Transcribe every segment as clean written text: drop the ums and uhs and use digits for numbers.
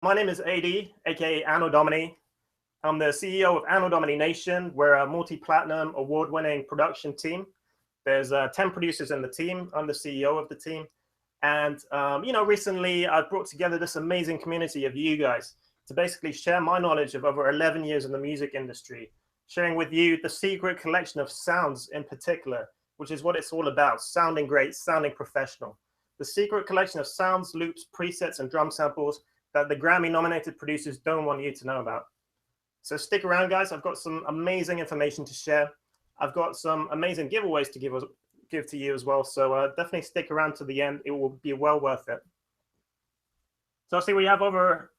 My name is AD, aka Anno Domini. I'm the CEO of Anno Domini Nation. We're a multi-platinum award-winning production team. There's 10 producers in the team. I'm the CEO of the team. And, recently I've brought together this amazing community of you guys to basically share my knowledge of over 11 years in the music industry, sharing with you the secret collection of sounds in particular, which is what it's all about, sounding great, sounding professional. The secret collection of sounds, loops, presets, and drum samples that the Grammy-nominated producers don't want you to know about. So stick around, guys. I've got some amazing information to share. I've got some amazing giveaways to give to you as well. So definitely stick around to the end. It will be well worth it. So I see we have over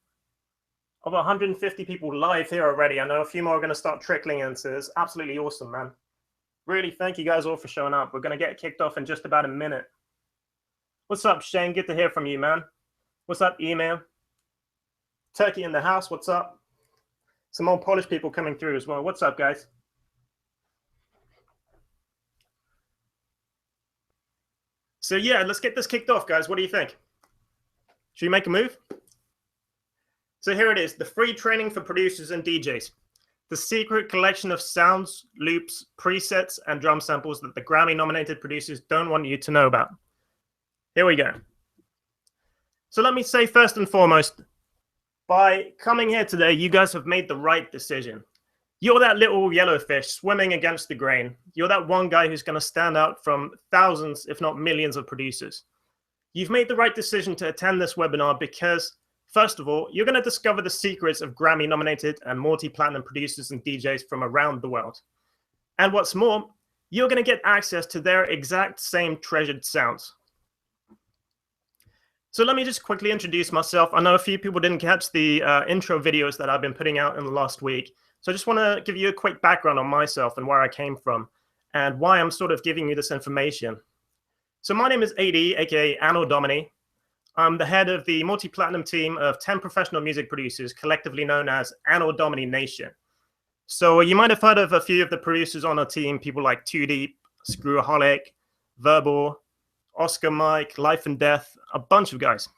150 people live here already. I know a few more are going to start trickling in, so it's absolutely awesome, man. Really, thank you guys all for showing up. We're going to get kicked off in just about a minute. What's up, Shane? Good to hear from you, man. What's up, Email? Turkey in the house, what's up? Some more Polish people coming through as well. What's up, guys? So yeah, let's get this kicked off, guys. What do you think? Should we make a move? So here it is, the free training for producers and DJs. The secret collection of sounds, loops, presets, and drum samples that the Grammy-nominated producers don't want you to know about. Here we go. So let me say first and foremost, by coming here today, you guys have made the right decision. You're that little yellow fish swimming against the grain. You're that one guy who's going to stand out from thousands, if not millions of producers. You've made the right decision to attend this webinar because, first of all, you're going to discover the secrets of Grammy-nominated and multi-platinum producers and DJs from around the world. And what's more, you're going to get access to their exact same treasured sounds. So let me just quickly introduce myself. I know a few people didn't catch the intro videos that I've been putting out in the last week. So I just want to give you a quick background on myself and where I came from and why I'm sort of giving you this information. So my name is AD, aka Anno Domini. I'm the head of the multi-platinum team of 10 professional music producers, collectively known as Anno Domini Nation. So you might have heard of a few of the producers on our team, people like Too Deep, Screwaholic, Verbal, Oscar Mike, Life and Death, a bunch of guys.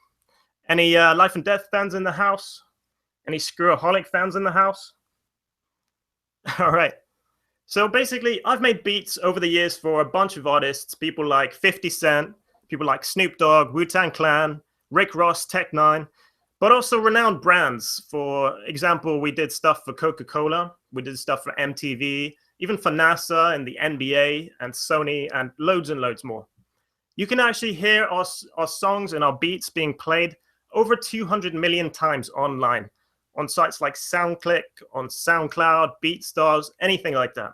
Any Life and Death fans in the house? Any Screwaholic fans in the house? All right. So basically, I've made beats over the years for a bunch of artists, people like 50 Cent, people like Snoop Dogg, Wu-Tang Clan, Rick Ross, Tech Nine, but also renowned brands. For example, we did stuff for Coca-Cola, we did stuff for MTV, even for NASA and the NBA and Sony and loads more. You can actually hear our songs and our beats being played over 200 million times online on sites like SoundClick, on SoundCloud, BeatStars, anything like that.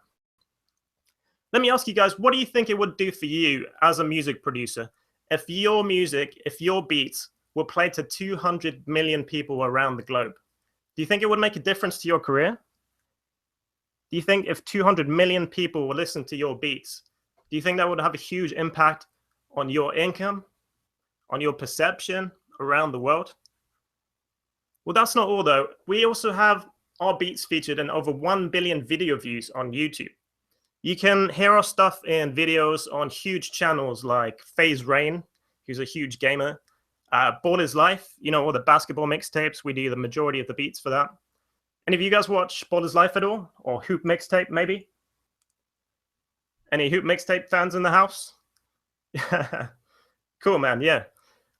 Let me ask you guys, what do you think it would do for you as a music producer if your music, if your beats were played to 200 million people around the globe? Do you think it would make a difference to your career? Do you think if 200 million people would listen to your beats, do you think that would have a huge impact on your income, on your perception around the world? Well, that's not all though. We also have our beats featured in over 1 billion video views on YouTube. You can hear our stuff in videos on huge channels like FaZe Rain, who's a huge gamer, Ball is Life, you know, all the basketball mixtapes. We do the majority of the beats for that. Any of you guys watch Ball is Life at all? Or Hoop Mixtape, maybe? Any Hoop Mixtape fans in the house? Cool, man. Yeah.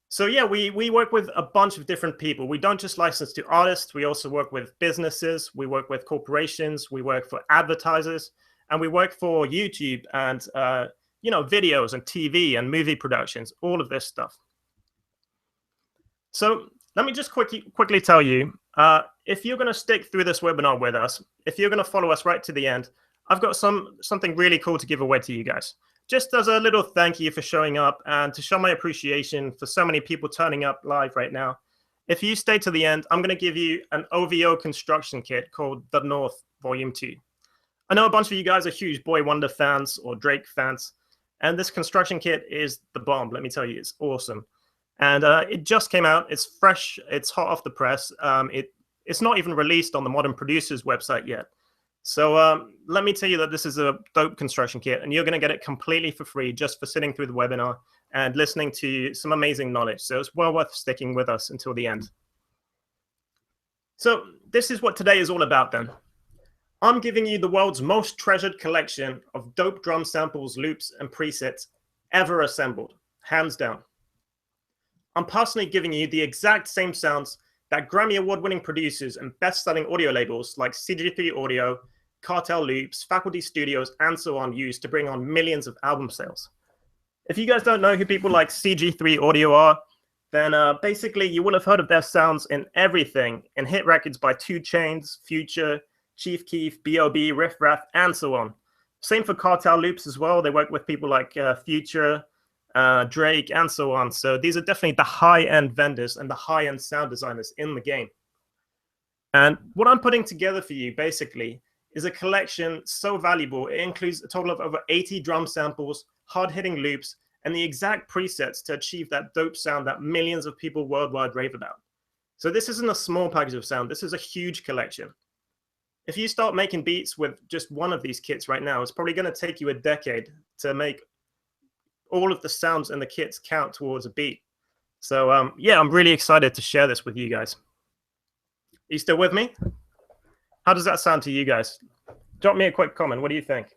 So yeah, we work with a bunch of different people. We don't just license to artists. We also work with businesses. We work with corporations. We work for advertisers, and we work for YouTube and videos and TV and movie productions. All of this stuff. So let me just quickly tell you, if you're going to stick through this webinar with us, if you're going to follow us right to the end, I've got something really cool to give away to you guys. Just as a little thank you for showing up and to show my appreciation for so many people turning up live right now. If you stay to the end, I'm going to give you an OVO construction kit called The North Volume 2. I know a bunch of you guys are huge Boy Wonder fans or Drake fans, and this construction kit is the bomb. Let me tell you, it's awesome. And it just came out. It's fresh. It's hot off the press. It's not even released on the Modern Producers website yet. So let me tell you that this is a dope construction kit, and you're going to get it completely for free just for sitting through the webinar and listening to some amazing knowledge. So it's well worth sticking with us until the end. So this is what today is all about then. I'm giving you the world's most treasured collection of dope drum samples, loops, and presets ever assembled, hands down. I'm personally giving you the exact same sounds that Grammy Award-winning producers and best-selling audio labels like CG3 Audio, Cartel Loops, Faculty Studios, and so on use to bring on millions of album sales. If you guys don't know who people like CG3 Audio are, then basically you will have heard of their sounds in everything, in hit records by 2 Chainz, Future, Chief Keef, B.O.B., Riff Raff, and so on. Same for Cartel Loops as well. They work with people like Future, Drake, and so on. So these are definitely the high-end vendors and the high-end sound designers in the game. And what I'm putting together for you, basically, is a collection so valuable. It includes a total of over 80 drum samples, hard-hitting loops, and the exact presets to achieve that dope sound that millions of people worldwide rave about. So this isn't a small package of sound. This is a huge collection. If you start making beats with just one of these kits right now, it's probably going to take you a decade to make all of the sounds in the kits count towards a beat. So yeah, I'm really excited to share this with you guys. Are you still with me? How does that sound to you guys? Drop me a quick comment. What do you think?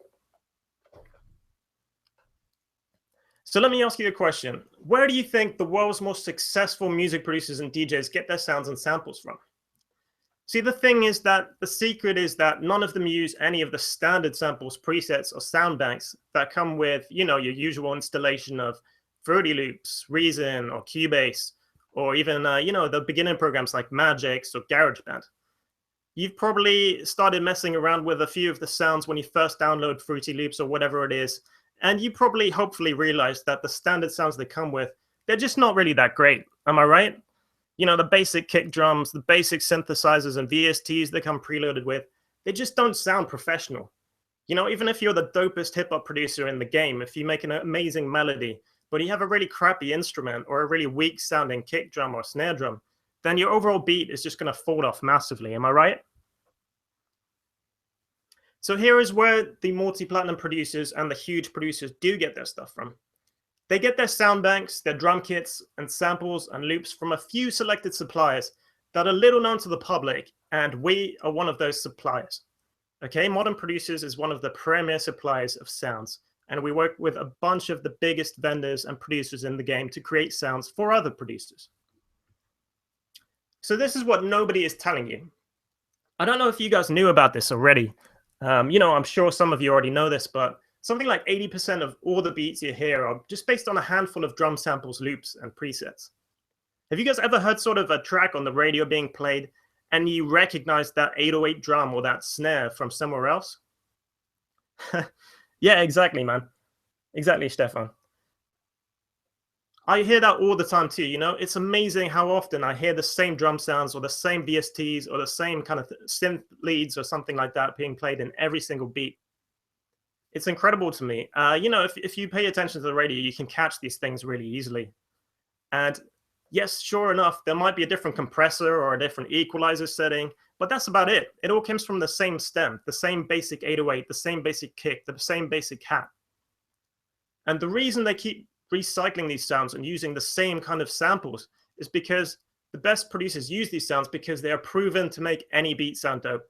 So let me ask you a question. Where do you think the world's most successful music producers and DJs get their sounds and samples from? See, the thing is that the secret is that none of them use any of the standard samples, presets, or sound banks that come with, you know, your usual installation of Fruity Loops, Reason, or Cubase, or even, you know, the beginning programs like Magix or GarageBand. You've probably started messing around with a few of the sounds when you first download Fruity Loops or whatever it is, and you probably, hopefully, realized that the standard sounds they come with, they're just not really that great. Am I right? You know, the basic kick drums, the basic synthesizers and VSTs they come preloaded with, they just don't sound professional. You know, even if you're the dopest hip-hop producer in the game, if you make an amazing melody, but you have a really crappy instrument or a really weak-sounding kick drum or snare drum, then your overall beat is just going to fall off massively. Am I right? So here is where the multi-platinum producers and the huge producers do get their stuff from. They get their sound banks, their drum kits, and samples and loops from a few selected suppliers that are little known to the public, and we are one of those suppliers. Okay, Modern Producers is one of the premier suppliers of sounds, and we work with a bunch of the biggest vendors and producers in the game to create sounds for other producers. So this is what nobody is telling you. I don't know if you guys knew about this already. You know, I'm sure some of you already know this, but something like 80% of all the beats you hear are just based on a handful of drum samples, loops, and presets. Have you guys ever heard sort of a track on the radio being played and you recognize that 808 drum or that snare from somewhere else? Yeah, exactly, man. Exactly, Stefan. I hear that all the time too, you know? It's amazing how often I hear the same drum sounds or the same VSTs or the same kind of synth leads or something like that being played in every single beat. It's incredible to me. You know, if you pay attention to the radio, you can catch these things really easily. And yes, sure enough, there might be a different compressor or a different equalizer setting, but that's about it. It all comes from the same stem, the same basic 808, the same basic kick, the same basic hat. And the reason they keep recycling these sounds and using the same kind of samples is because the best producers use these sounds because they are proven to make any beat sound dope.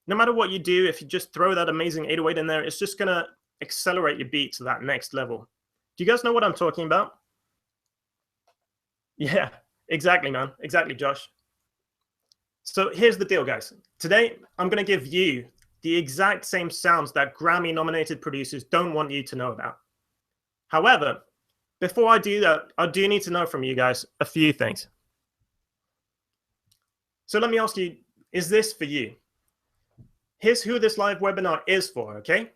No matter what you do, if you just throw that amazing 808 in there, it's just going to accelerate your beat to that next level. Do you guys know what I'm talking about? Yeah, exactly, man. Exactly, Josh. So here's the deal, guys. Today, I'm going to give you the exact same sounds that Grammy-nominated producers don't want you to know about. However, before I do that, I do need to know from you guys a few things. So let me ask you, is this for you? Here's who this live webinar is for, okay?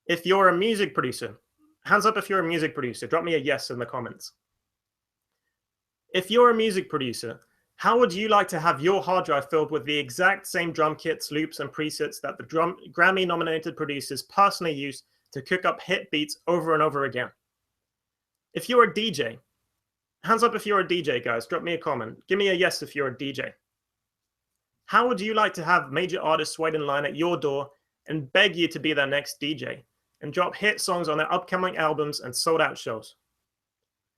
If you're a music producer, hands up if you're a music producer. Drop me a yes in the comments. If you're a music producer, how would you like to have your hard drive filled with the exact same drum kits, loops, and presets that the Grammy-nominated producers personally use to cook up hit beats over and over again? If you're a DJ, hands up if you're a DJ, guys. Drop me a comment. Give me a yes if you're a DJ. How would you like to have major artists wait in line at your door and beg you to be their next DJ and drop hit songs on their upcoming albums and sold-out shows?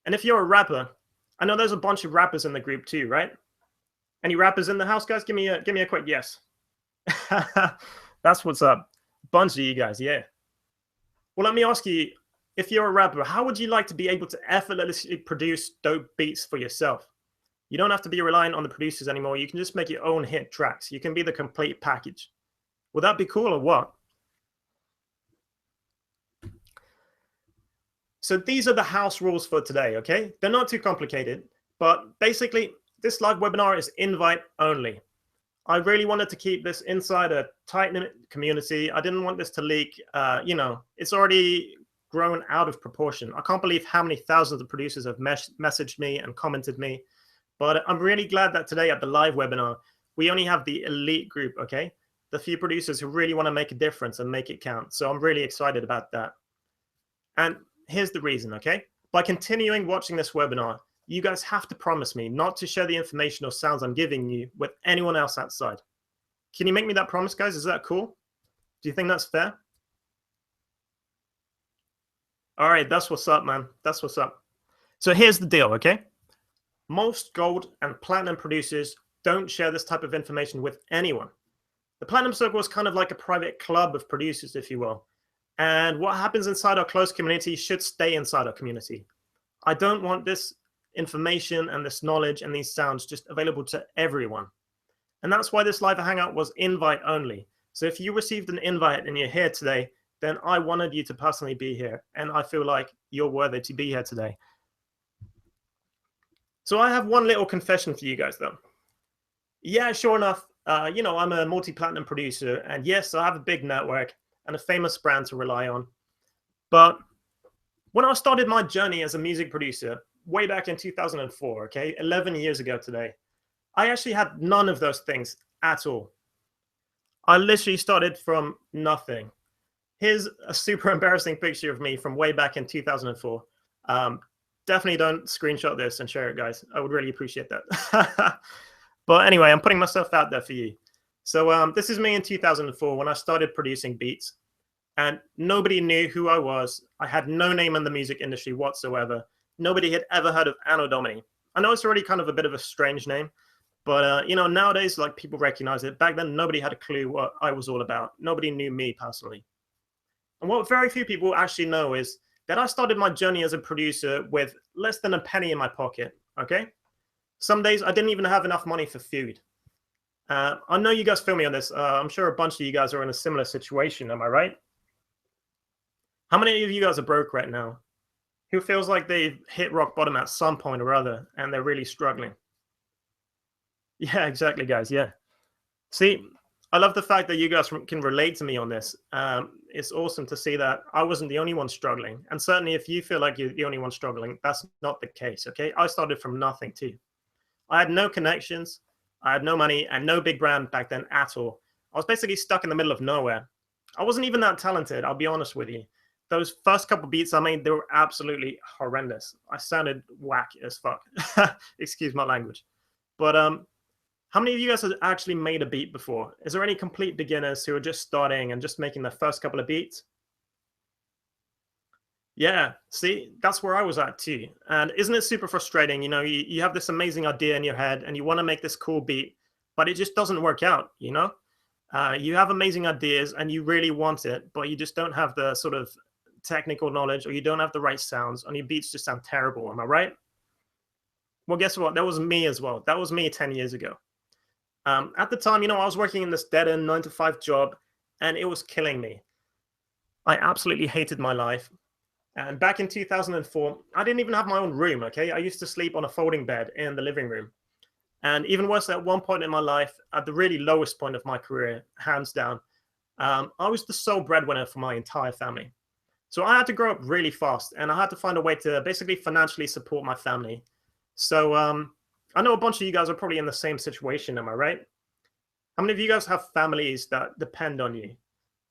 And if you're a rapper, I know there's a bunch of rappers in the group too, right? Any rappers in the house, guys? Give me a quick yes. That's what's up. Bunch of you guys, yeah. Well, let me ask you, if you're a rapper, how would you like to be able to effortlessly produce dope beats for yourself? You don't have to be reliant on the producers anymore. You can just make your own hit tracks. You can be the complete package. Would that be cool or what? So these are the house rules for today, okay? They're not too complicated, but basically this live webinar is invite only. I really wanted to keep this inside a tight-knit community. I didn't want this to leak. It's already grown out of proportion. I can't believe how many thousands of producers have messaged me and commented me. But I'm really glad that today at the live webinar, we only have the elite group, okay? The few producers who really want to make a difference and make it count. So I'm really excited about that. And here's the reason, okay? By continuing watching this webinar, you guys have to promise me not to share the information or sounds I'm giving you with anyone else outside. Can you make me that promise, guys? Is that cool? Do you think that's fair? All right, that's what's up, man. That's what's up. So here's the deal, okay? Most gold and platinum producers don't share this type of information with anyone. The platinum circle is kind of like a private club of producers, if you will. And what happens inside our close community should stay inside our community. I don't want this information and this knowledge and these sounds just available to everyone. And that's why this live hangout was invite only. So if you received an invite and you're here today, then I wanted you to personally be here. And I feel like you're worthy to be here today. So I have one little confession for you guys, though. Yeah, sure enough, I'm a multi-platinum producer. And yes, I have a big network and a famous brand to rely on. But when I started my journey as a music producer, way back in 2004, okay, 11 years ago today, I actually had none of those things at all. I literally started from nothing. Here's a super embarrassing picture of me from way back in 2004. Definitely don't screenshot this and share it, guys. I would really appreciate that. But anyway, I'm putting myself out there for you. So this is me in 2004 when I started producing beats. And nobody knew who I was. I had no name in the music industry whatsoever. Nobody had ever heard of Anno Domini. I know it's already kind of a bit of a strange name, but nowadays, like, people recognize it. Back then, nobody had a clue what I was all about. Nobody knew me personally. And what very few people actually know is that I started my journey as a producer with less than a penny in my pocket, okay? Some days I didn't even have enough money for food. I know you guys feel me on this. I'm sure a bunch of you guys are in a similar situation, am I right? How many of you guys are broke right now? Who feels like they've hit rock bottom at some point or other and they're really struggling? Yeah, exactly, guys. Yeah. See, I love the fact that you guys can relate to me on this. It's awesome to see that I wasn't the only one struggling. And certainly if you feel like you're the only one struggling, that's not the case, okay? I started from nothing too. I had no connections, I had no money and no big brand back then at all. I was basically stuck in the middle of nowhere. I wasn't even that talented, I'll be honest with you. Those first couple beats I made, they were absolutely horrendous. I sounded whack as fuck. Excuse my language. But how many of you guys have actually made a beat before? Is there any complete beginners who are just starting and just making the first couple of beats? Yeah, see, that's where I was at too. And isn't it super frustrating? You have this amazing idea in your head and you want to make this cool beat, but it just doesn't work out, You have amazing ideas and you really want it, but you just don't have the sort of technical knowledge, or you don't have the right sounds, and your beats just sound terrible. Am I right? Well, guess what? That was me as well. That was me 10 years ago. At the time, I was working in this dead-end 9-to-5 job, and it was killing me. I absolutely hated my life. And back in 2004, I didn't even have my own room, okay? I used to sleep on a folding bed in the living room. And even worse, at one point in my life, at the really lowest point of my career, hands down, I was the sole breadwinner for my entire family. So I had to grow up really fast, and I had to find a way to basically financially support my family. So I know a bunch of you guys are probably in the same situation, am I right? How many of you guys have families that depend on you?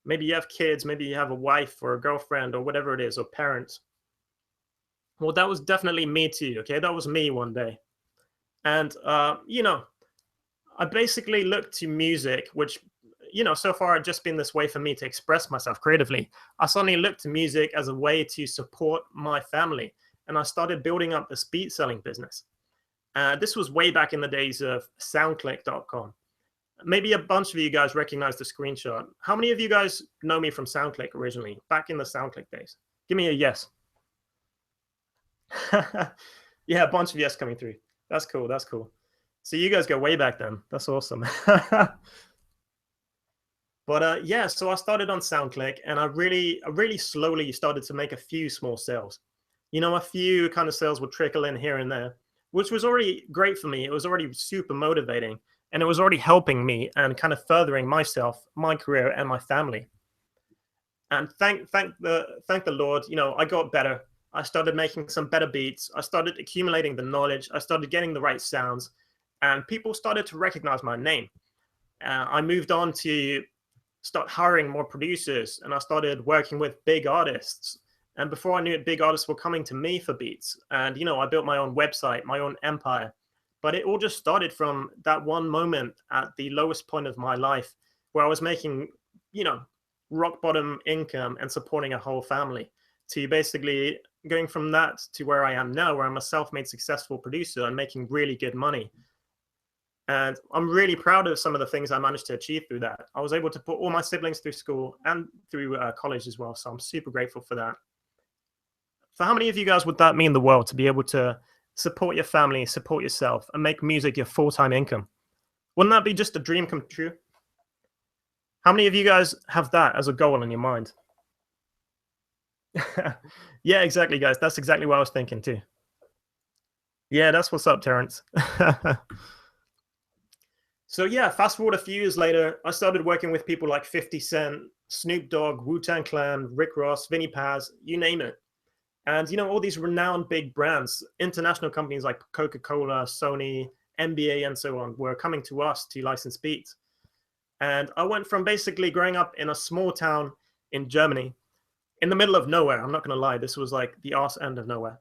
Maybe you have kids, maybe you have a wife or a girlfriend or whatever it is, or parents. Well, that was definitely me too, okay? That was me one day. And, I basically looked to music, which, so far had just been this way for me to express myself creatively. I suddenly looked to music as a way to support my family. And I started building up this beat selling business. This was way back in the days of soundclick.com. Maybe a bunch of you guys recognize the screenshot. How many of you guys know me from SoundClick originally, back in the SoundClick days? Give me a yes. Yeah, a bunch of yes coming through. That's cool. That's cool. So you guys go way back then. That's awesome. But yeah, so I started on SoundClick, and I really slowly started to make a few small sales. You know, a few kind of sales would trickle in here and there, which was already great for me. It was already super motivating, and it was already helping me and kind of furthering myself, my career, and my family. And thank the Lord, you know, I got better. I started making some better beats. I started accumulating the knowledge. I started getting the right sounds, and people started to recognize my name. I moved on to start hiring more producers, and I started working with big artists. And before I knew it, big artists were coming to me for beats. And, you know, I built my own website, my own empire. But it all just started from that one moment at the lowest point of my life where I was making, you know, rock bottom income and supporting a whole family, to basically going from that to where I am now, where I'm a self-made successful producer and making really good money. And I'm really proud of some of the things I managed to achieve through that. I was able to put all my siblings through school and through college as well. So I'm super grateful for that. For how many of you guys would that mean the world, to be able to support your family, support yourself, and make music your full-time income? Wouldn't that be just a dream come true? How many of you guys have that as a goal in your mind? Yeah, exactly, guys. That's exactly what I was thinking too. Yeah, that's what's up, Terrence. So yeah, fast forward a few years later, I started working with people like 50 Cent, Snoop Dogg, Wu-Tang Clan, Rick Ross, Vinnie Paz, you name it. And, you know, all these renowned big brands, international companies like Coca-Cola, Sony, NBA, and so on, were coming to us to license beats. And I went from basically growing up in a small town in Germany, in the middle of nowhere. I'm not going to lie, this was like the arse end of nowhere.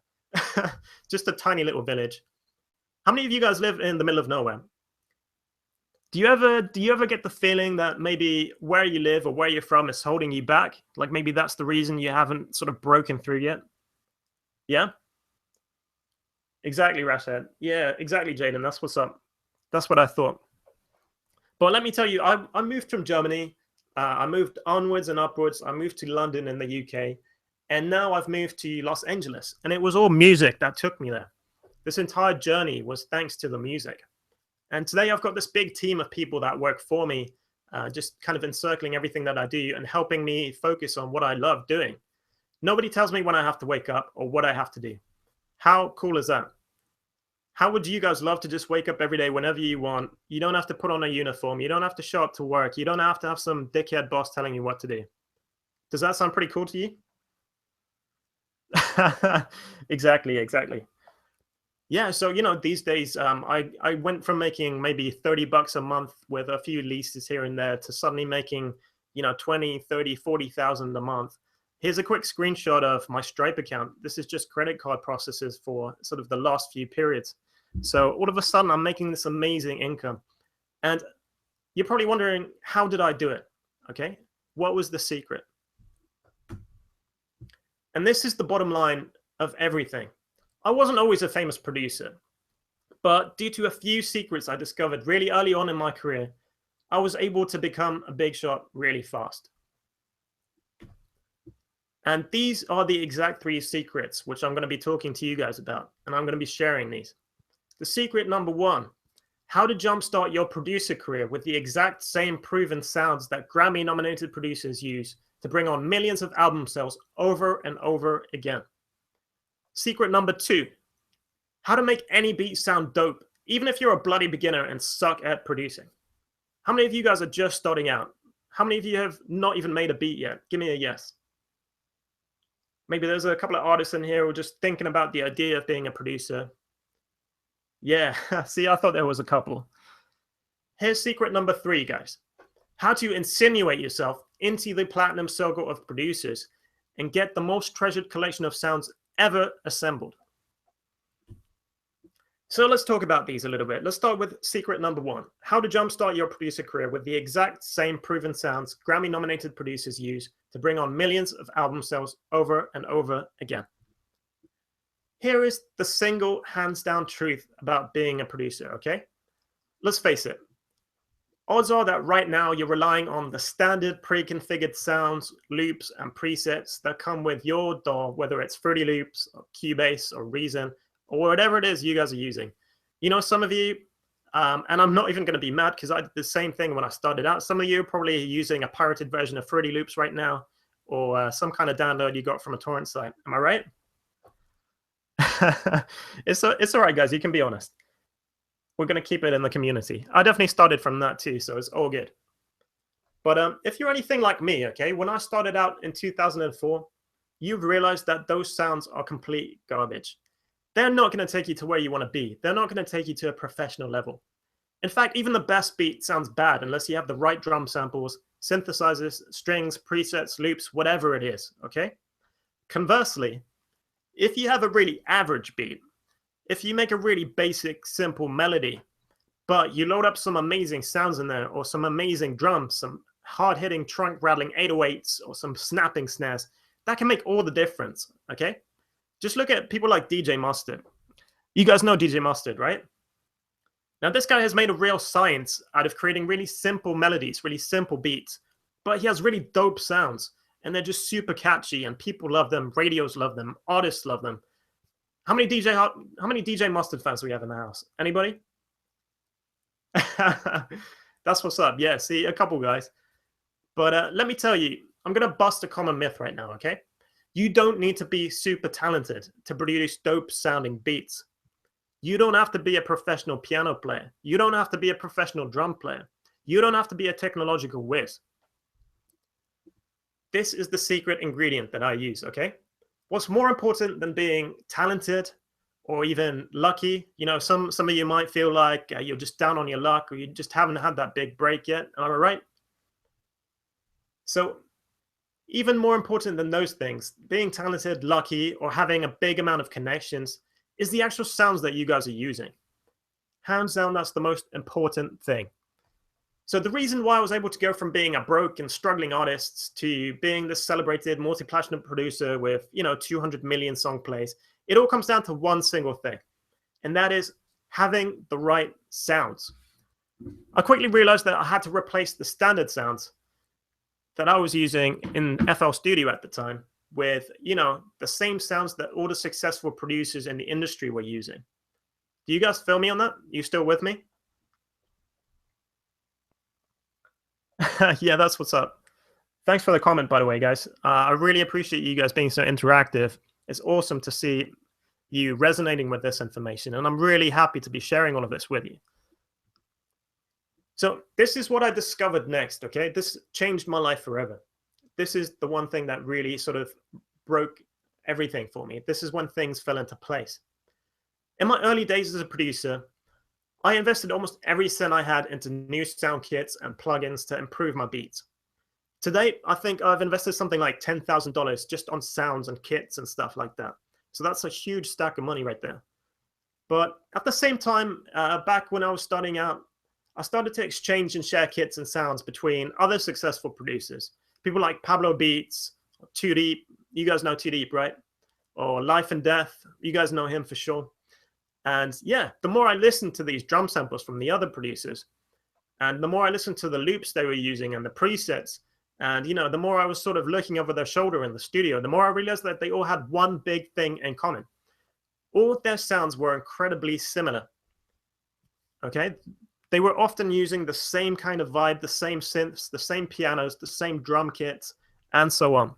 Just a tiny little village. How many of you guys live in the middle of nowhere? Do you ever get the feeling that maybe where you live or where you're from is holding you back? Like maybe that's the reason you haven't sort of broken through yet? Yeah? Exactly, Rashad. Yeah, exactly, Jaden. That's what's up. That's what I thought. But let me tell you, I moved from Germany. I moved onwards and upwards. I moved to London in the UK. And now I've moved to Los Angeles. And it was all music that took me there. This entire journey was thanks to the music. And today I've got this big team of people that work for me, just kind of encircling everything that I do and helping me focus on what I love doing. Nobody tells me when I have to wake up or what I have to do. How cool is that? How would you guys love to just wake up every day whenever you want? You don't have to put on a uniform. You don't have to show up to work. You don't have to have some dickhead boss telling you what to do. Does that sound pretty cool to you? Exactly, exactly. Yeah, so you know, these days, I went from making maybe $30 a month with a few leases here and there to suddenly making, you know, 20, 30, 40,000 a month. Here's a quick screenshot of my Stripe account. This is just credit card processes for sort of the last few periods. So all of a sudden, I'm making this amazing income. And you're probably wondering, how did I do it? Okay, what was the secret? And this is the bottom line of everything. I wasn't always a famous producer, but due to a few secrets I discovered really early on in my career, I was able to become a big shot really fast. And these are the exact 3 secrets which I'm going to be talking to you guys about, and I'm going to be sharing these. The secret number 1, how to jumpstart your producer career with the exact same proven sounds that Grammy-nominated producers use to bring on millions of album sales over and over again. Secret number 2, how to make any beat sound dope, even if you're a bloody beginner and suck at producing. How many of you guys are just starting out? How many of you have not even made a beat yet? Give me a yes. Maybe there's a couple of artists in here who are just thinking about the idea of being a producer. Yeah, see, I thought there was a couple. Here's secret number 3, guys. How to insinuate yourself into the platinum circle of producers and get the most treasured collection of sounds ever assembled. So let's talk about these a little bit. Let's start with secret number 1, how to jumpstart your producer career with the exact same proven sounds Grammy-nominated producers use to bring on millions of album sales over and over again. Here is the single hands down truth about being a producer, okay? Let's face it. Odds are that right now you're relying on the standard pre-configured sounds, loops, and presets that come with your DAW, whether it's Fruity Loops, or Cubase, or Reason, or whatever it is you guys are using. You know, some of you, and I'm not even going to be mad because I did the same thing when I started out. Some of you are probably using a pirated version of Fruity Loops right now, or some kind of download you got from a torrent site. Am I right? It's all right, guys. You can be honest. We're going to keep it in the community. I definitely started from that too, so it's all good. But if you're anything like me, okay, when I started out in 2004, you've realized that those sounds are complete garbage. They're not going to take you to where you want to be. They're not going to take you to a professional level. In fact, even the best beat sounds bad unless you have the right drum samples, synthesizers, strings, presets, loops, whatever it is, okay? Conversely, if you have a really average beat, if you make a really basic, simple melody, but you load up some amazing sounds in there, or some amazing drums, some hard-hitting trunk-rattling 808s, or some snapping snares, that can make all the difference, okay? Just look at people like DJ Mustard. You guys know DJ Mustard, right? Now, this guy has made a real science out of creating really simple melodies, really simple beats, but he has really dope sounds, and they're just super catchy, and people love them, radios love them, artists love them. How many DJ Mustard fans do we have in the house? Anybody? That's what's up. Yeah, see, a couple guys. But let me tell you, I'm going to bust a common myth right now, okay? You don't need to be super talented to produce dope sounding beats. You don't have to be a professional piano player. You don't have to be a professional drum player. You don't have to be a technological whiz. This is the secret ingredient that I use, okay? What's more important than being talented or even lucky? You know, some of you might feel like you're just down on your luck, or you just haven't had that big break yet. Am I right? So even more important than those things, being talented, lucky, or having a big amount of connections, is the actual sounds that you guys are using. Hands down, that's the most important thing. So the reason why I was able to go from being a broke and struggling artist to being this celebrated multi-platinum producer with, 200 million song plays, it all comes down to one single thing, and that is having the right sounds. I quickly realized that I had to replace the standard sounds that I was using in FL Studio at the time with, the same sounds that all the successful producers in the industry were using. Do you guys feel me on that? You still with me? Yeah, that's what's up. Thanks for the comment, by the way, guys. I really appreciate you guys being so interactive. It's awesome to see you resonating with this information, and I'm really happy to be sharing all of this with you. So this is what I discovered next, okay? This changed my life forever. This is the one thing that really sort of broke everything for me. This is when things fell into place. In my early days as a producer, I invested almost every cent I had into new sound kits and plugins to improve my beats. To date, I think I've invested something like $10,000 just on sounds and kits and stuff like that. So that's a huge stack of money right there. But at the same time, back when I was starting out, I started to exchange and share kits and sounds between other successful producers. People like Pablo Beats, Too Deep, you guys know Too Deep, right? Or Life and Death, you guys know him for sure. And yeah, the more I listened to these drum samples from the other producers, and the more I listened to the loops they were using and the presets, and the more I was sort of looking over their shoulder in the studio, the more I realized that they all had one big thing in common. All of their sounds were incredibly similar. Okay? They were often using the same kind of vibe, the same synths, the same pianos, the same drum kits, and so on.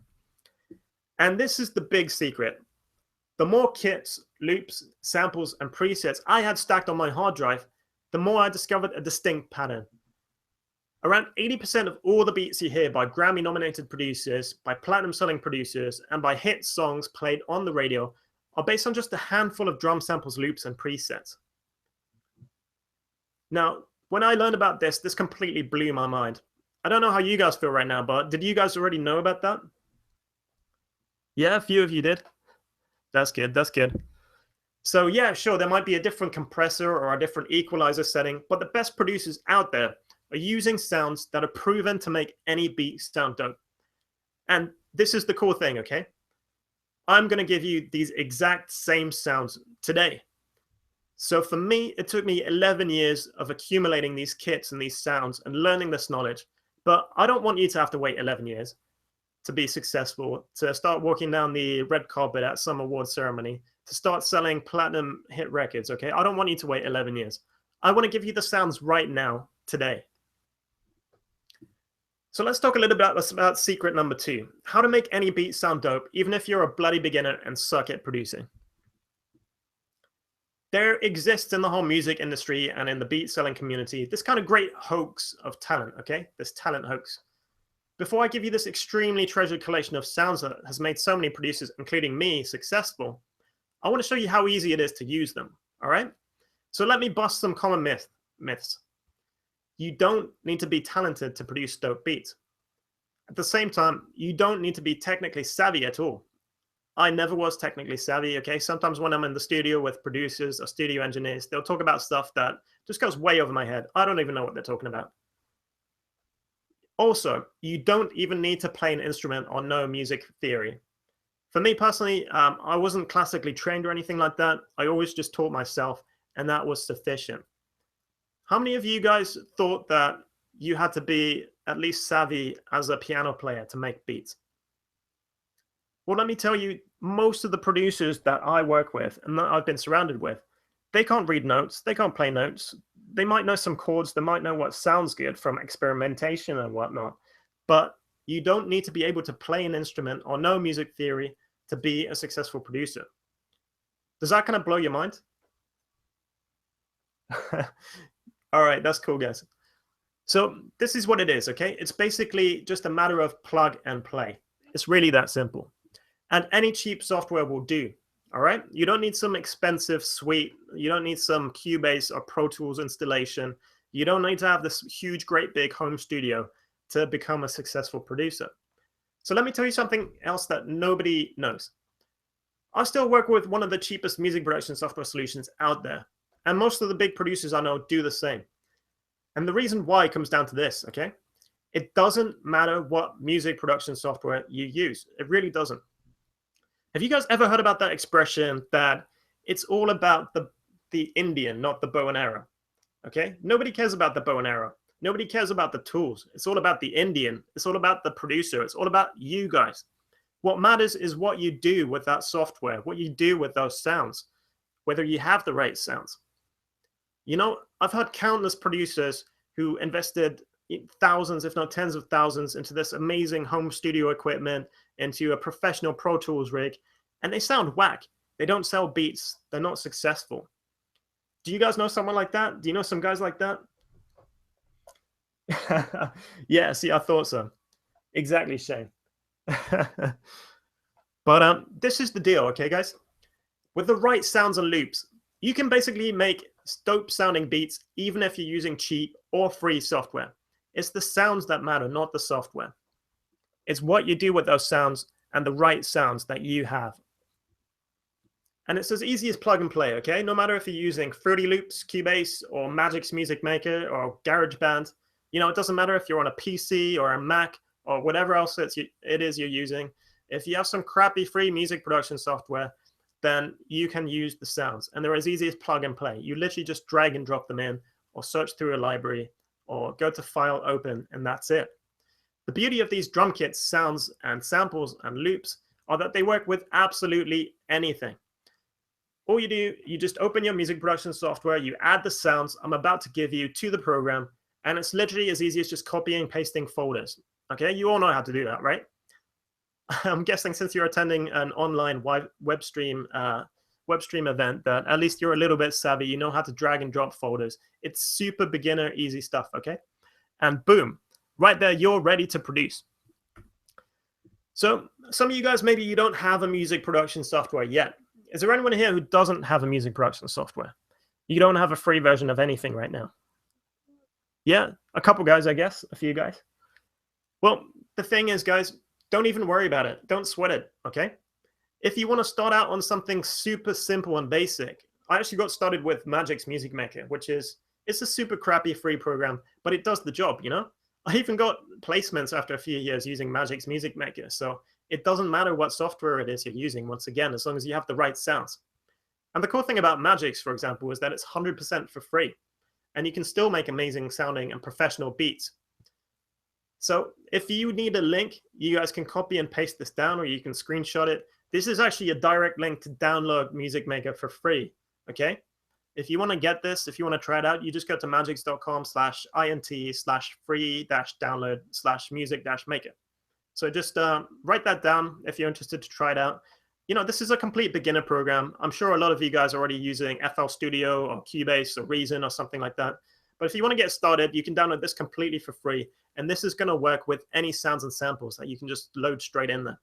And this is the big secret. The more kits, loops, samples, and presets I had stacked on my hard drive, the more I discovered a distinct pattern. Around 80% of all the beats you hear by Grammy-nominated producers, by platinum-selling producers, and by hit songs played on the radio are based on just a handful of drum samples, loops, and presets. Now, when I learned about this completely blew my mind. I don't know how you guys feel right now, but did you guys already know about that? Yeah, a few of you did. That's good, that's good. So yeah, sure, there might be a different compressor or a different equalizer setting, but the best producers out there are using sounds that are proven to make any beat sound dope. And this is the cool thing, okay? I'm going to give you these exact same sounds today. So for me, it took me 11 years of accumulating these kits and these sounds and learning this knowledge. But I don't want you to have to wait 11 years to be successful, to start walking down the red carpet at some award ceremony, to start selling platinum hit records, okay? I don't want you to wait 11 years. I want to give you the sounds right now, today. So let's talk a little bit about secret number 2, how to make any beat sound dope, even if you're a bloody beginner and suck at producing. There exists in the whole music industry and in the beat selling community this kind of great hoax of talent, okay? This talent hoax. Before I give you this extremely treasured collection of sounds that has made so many producers, including me, successful, I want to show you how easy it is to use them, all right? So let me bust some common myths. You don't need to be talented to produce dope beats. At the same time, you don't need to be technically savvy at all. I never was technically savvy, okay? Sometimes when I'm in the studio with producers or studio engineers, they'll talk about stuff that just goes way over my head. I don't even know what they're talking about. Also, you don't even need to play an instrument or know music theory. For me personally, I wasn't classically trained or anything like that. I always just taught myself, and that was sufficient. How many of you guys thought that you had to be at least savvy as a piano player to make beats? Well, let me tell you, most of the producers that I work with and that I've been surrounded with, they can't read notes, they can't play notes. They might know some chords, they might know what sounds good from experimentation and whatnot, but you don't need to be able to play an instrument or know music theory to be a successful producer. Does that kind of blow your mind? All right, that's cool, guys. So this is what it is, okay? It's basically just a matter of plug and play. It's really that simple. And any cheap software will do, all right? You don't need some expensive suite. You don't need some Cubase or Pro Tools installation. You don't need to have this huge, great big home studio to become a successful producer. So let me tell you something else that nobody knows. I still work with one of the cheapest music production software solutions out there. And most of the big producers I know do the same. And the reason why comes down to this, okay? It doesn't matter what music production software you use. It really doesn't. Have you guys ever heard about that expression that it's all about the Indian, not the bow and arrow? Okay? Nobody cares about the bow and arrow. Nobody cares about the tools. It's all about the Indian. It's all about the producer. It's all about you guys. What matters is what you do with that software, what you do with those sounds, whether you have the right sounds. You know, I've heard countless producers who invested thousands, if not tens of thousands, into this amazing home studio equipment, into a professional Pro Tools rig, and they sound whack. They don't sell beats. They're not successful. Do you guys know someone like that? Do you know some guys like that? Yeah, see, I thought so. Exactly, Shane. But this is the deal, okay, guys? With the right sounds and loops, you can basically make dope sounding beats even if you're using cheap or free software. It's the sounds that matter, not the software. It's what you do with those sounds and the right sounds that you have. And it's as easy as plug and play, okay? No matter if you're using Fruity Loops, Cubase, or Magic's Music Maker, or GarageBand, you know, it doesn't matter if you're on a PC or a Mac or whatever else it is you're using. If you have some crappy free music production software, then you can use the sounds. And they're as easy as plug and play. You literally just drag and drop them in, or search through a library, or go to File, Open, and that's it. The beauty of these drum kits, sounds, and samples and loops are that they work with absolutely anything. All you do, you just open your music production software, you add the sounds I'm about to give you to the program, and it's literally as easy as just copying and pasting folders. Okay, you all know how to do that, right? I'm guessing since you're attending an online web stream event that at least you're a little bit savvy, you know how to drag and drop folders. It's super beginner, easy stuff, okay? And boom, right there, you're ready to produce. So some of you guys, maybe you don't have a music production software yet. Is there anyone here who doesn't have a music production software? You don't have a free version of anything right now? Yeah, a couple guys, I guess, a few guys. Well, the thing is, guys, don't even worry about it. Don't sweat it, okay? If you want to start out on something super simple and basic, I actually got started with Magic's Music Maker, which is, it's a super crappy free program, but it does the job, you know? I even got placements after a few years using Magic's Music Maker. So It doesn't matter what software it is you're using, once again, as long as you have the right sounds. And the cool thing about Magix, for example, is that it's 100% for free, and you can still make amazing sounding and professional beats. So if you need a link, you guys can copy and paste this down, or you can screenshot it. This is actually a direct link to download Music Maker for free, okay? If you want to get this, if you want to try it out, you just go to magix.com/int/free-download/music-maker. So just write that down if you're interested to try it out. You know, this is a complete beginner program. I'm sure a lot of you guys are already using FL Studio or Cubase or Reason or something like that. But if you want to get started, you can download this completely for free. And this is going to work with any sounds and samples that you can just load straight in there.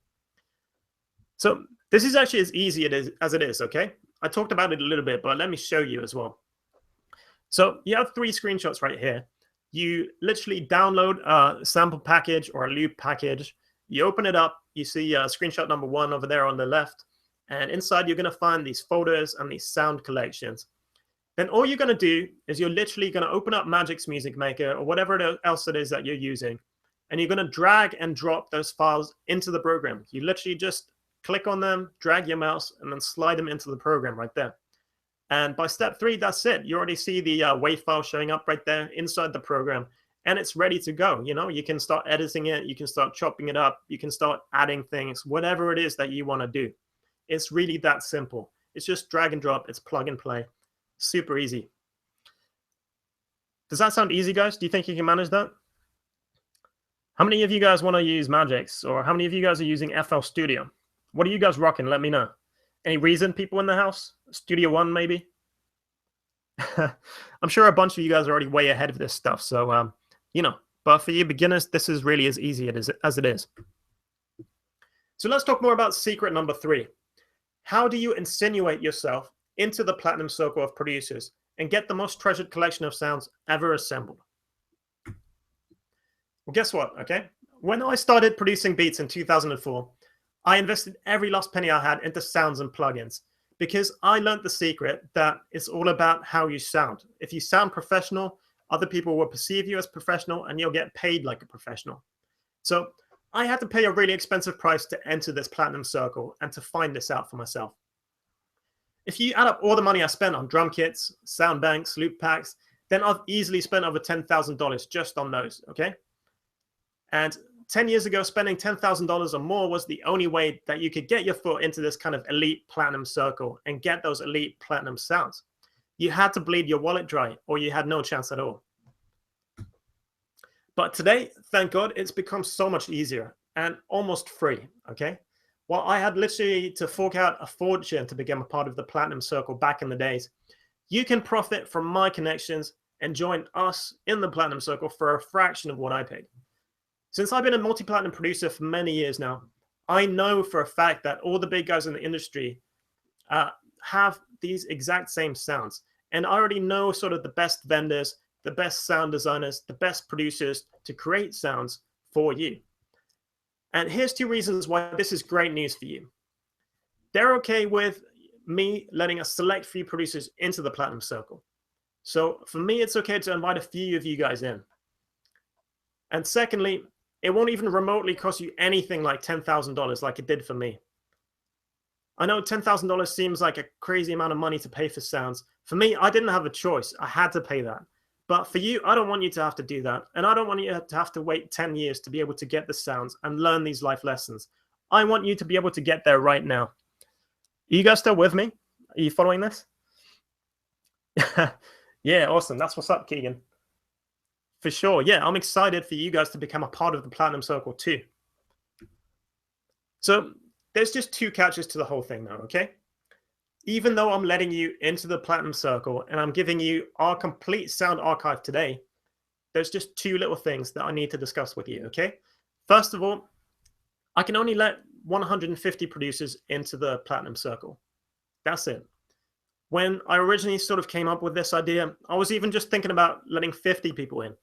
So this is actually as easy as it is, okay? I talked about it a little bit, but let me show you as well. So you have 3 screenshots right here. You literally download a sample package or a loop package. You open it up. You see screenshot number 1 over there on the left. And inside, you're going to find these folders and these sound collections. Then all you're going to do is you're literally going to open up Magix Music Maker or whatever else it is that you're using. And you're going to drag and drop those files into the program. You literally just click on them, drag your mouse, and then slide them into the program right there. And by step 3, that's it. You already see the WAV file showing up right there inside the program. And it's ready to go. You know, you can start editing it. You can start chopping it up. You can start adding things, whatever it is that you want to do. It's really that simple. It's just drag and drop. It's plug and play. Super easy. Does that sound easy, guys? Do you think you can manage that? How many of you guys want to use Magix? Or how many of you guys are using FL Studio? What are you guys rocking? Let me know. Any Reason people in the house? Studio One, maybe? I'm sure a bunch of you guys are already way ahead of this stuff. So, you know, but for you beginners, this is really as easy as it is. So let's talk more about secret number 3. How do you insinuate yourself into the platinum circle of producers and get the most treasured collection of sounds ever assembled? Well, guess what, okay? When I started producing beats in 2004, I invested every last penny I had into sounds and plugins because I learned the secret that it's all about how you sound. If you sound professional, other people will perceive you as professional and you'll get paid like a professional. So I had to pay a really expensive price to enter this platinum circle and to find this out for myself. If you add up all the money I spent on drum kits, sound banks, loop packs, then I've easily spent over $10,000 just on those, okay? And 10 years ago, spending $10,000 or more was the only way that you could get your foot into this kind of elite platinum circle and get those elite platinum sounds. You had to bleed your wallet dry or you had no chance at all. But today, thank God, it's become so much easier and almost free, okay? While I had literally to fork out a fortune to become a part of the platinum circle back in the days, you can profit from my connections and join us in the platinum circle for a fraction of what I paid. Since I've been a multi-platinum producer for many years now, I know for a fact that all the big guys in the industry have these exact same sounds. And I already know sort of the best vendors, the best sound designers, the best producers to create sounds for you. And here's 2 reasons why this is great news for you. They're okay with me letting a select few producers into the platinum circle. So for me, it's okay to invite a few of you guys in. And secondly, it won't even remotely cost you anything like $10,000 like it did for me. I know $10,000 seems like a crazy amount of money to pay for sounds. For me, I didn't have a choice. I had to pay that. But for you, I don't want you to have to do that. And I don't want you to have to wait 10 years to be able to get the sounds and learn these life lessons. I want you to be able to get there right now. Are you guys still with me? Are you following this? Yeah, awesome. That's what's up, Keegan. For sure. Yeah, I'm excited for you guys to become a part of the platinum circle too. So there's just 2 catches to the whole thing though, okay? Even though I'm letting you into the platinum circle and I'm giving you our complete sound archive today, there's just 2 little things that I need to discuss with you, okay? First of all, I can only let 150 producers into the platinum circle. That's it. When I originally sort of came up with this idea, I was even just thinking about letting 50 people in.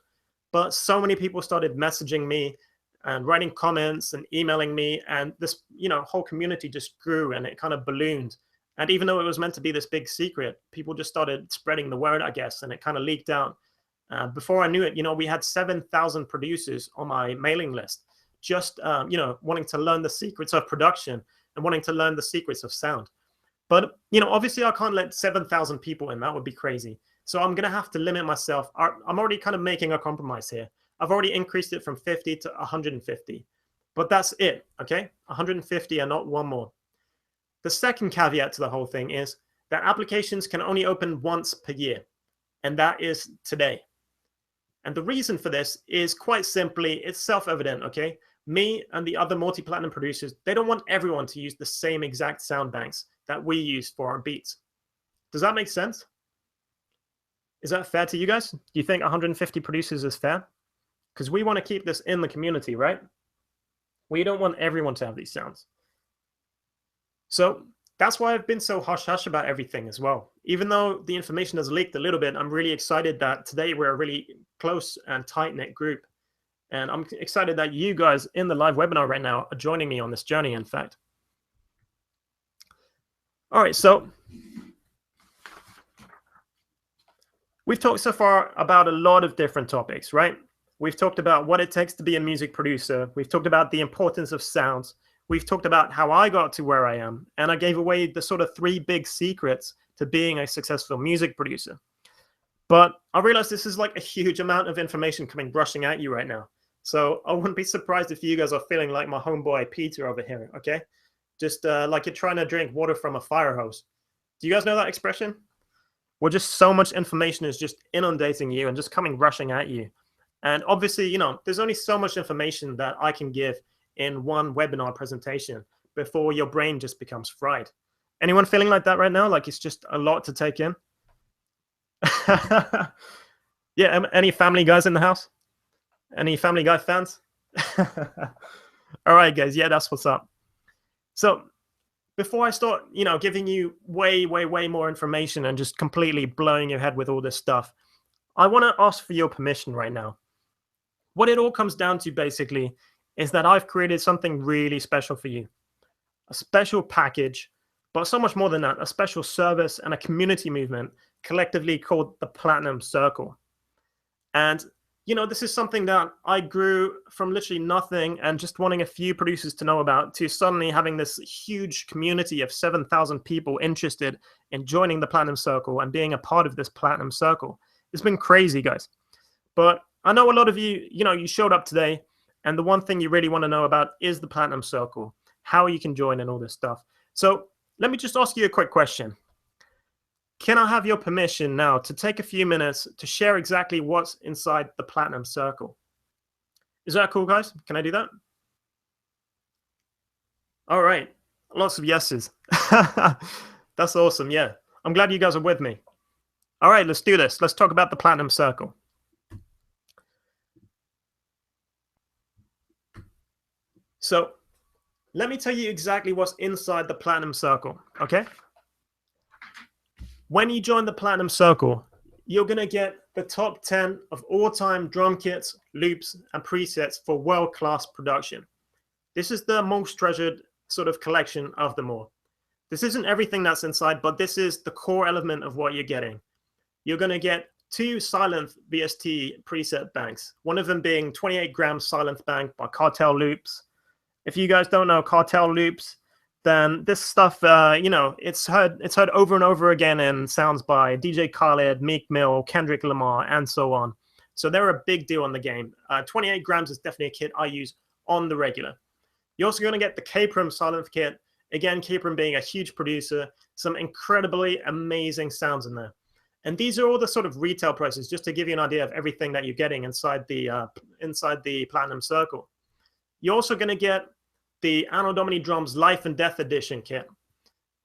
But so many people started messaging me and writing comments and emailing me, and this, you know, whole community just grew and it kind of ballooned. And even though it was meant to be this big secret, people just started spreading the word, I guess, and it kind of leaked out. Before I knew it, you know, we had 7,000 producers on my mailing list just, wanting to learn the secrets of production and wanting to learn the secrets of sound. But, obviously I can't let 7,000 people in. That would be crazy. So I'm going to have to limit myself. I'm already kind of making a compromise here. I've already increased it from 50 to 150. But that's it, okay? 150 and not one more. The second caveat to the whole thing is that applications can only open once per year, and that is today. And the reason for this is quite simply, it's self-evident, okay? Me and the other multi-platinum producers, they don't want everyone to use the same exact sound banks that we use for our beats. Does that make sense? Is that fair to you guys? Do you think 150 producers is fair? Because we want to keep this in the community, right? We don't want everyone to have these sounds. So that's why I've been so hush-hush about everything as well. Even though the information has leaked a little bit, I'm really excited that today we're a really close and tight-knit group. And I'm excited that you guys in the live webinar right now are joining me on this journey, in fact. All right, so we've talked so far about a lot of different topics, right? We've talked about what it takes to be a music producer. We've talked about the importance of sounds. We've talked about how I got to where I am. And I gave away the sort of 3 big secrets to being a successful music producer. But I realize this is like a huge amount of information coming rushing at you right now. So I wouldn't be surprised if you guys are feeling like my homeboy Peter over here, okay? Just like you're trying to drink water from a fire hose. Do you guys know that expression? Well, just so much information is just inundating you and just coming rushing at you. And obviously, there's only so much information that I can give in one webinar presentation before your brain just becomes fried. Anyone feeling like that right now? Like it's just a lot to take in? Yeah, any Family Guys in the house? Any Family Guy fans? All right, guys. Yeah, that's what's up. So before I start, giving you way, way, way more information and just completely blowing your head with all this stuff, I want to ask for your permission right now. What it all comes down to basically is that I've created something really special for you. A special package, but so much more than that, a special service and a community movement collectively called the Platinum Circle. And, this is something that I grew from literally nothing and just wanting a few producers to know about to suddenly having this huge community of 7,000 people interested in joining the Platinum Circle and being a part of this Platinum Circle. It's been crazy, guys. But I know a lot of you, you showed up today, and the one thing you really want to know about is the Platinum Circle, how you can join and all this stuff. So let me just ask you a quick question. Can I have your permission now to take a few minutes to share exactly what's inside the Platinum Circle? Is that cool, guys? Can I do that? All right. Lots of yeses. That's awesome. Yeah. I'm glad you guys are with me. All right, let's do this. Let's talk about the Platinum Circle. So let me tell you exactly what's inside the Platinum Circle, okay? When you join the Platinum Circle, you're going to get the top 10 of all-time drum kits, loops, and presets for world-class production. This is the most treasured sort of collection of them all. This isn't everything that's inside, but this is the core element of what you're getting. You're going to get 2 Sylenth VST preset banks, one of them being 28 gram Sylenth bank by Cartel Loops. If you guys don't know Cartel Loops, then this stuff, it's heard over and over again in sounds by DJ Khaled, Meek Mill, Kendrick Lamar, and so on. So they're a big deal in the game. 28 grams is definitely a kit I use on the regular. You're also going to get the Capron Sylenth kit. Again, Capron being a huge producer, some incredibly amazing sounds in there. And these are all the sort of retail prices, just to give you an idea of everything that you're getting inside the Platinum Circle. You're also going to get the Anno Domini Drums Life and Death Edition kit.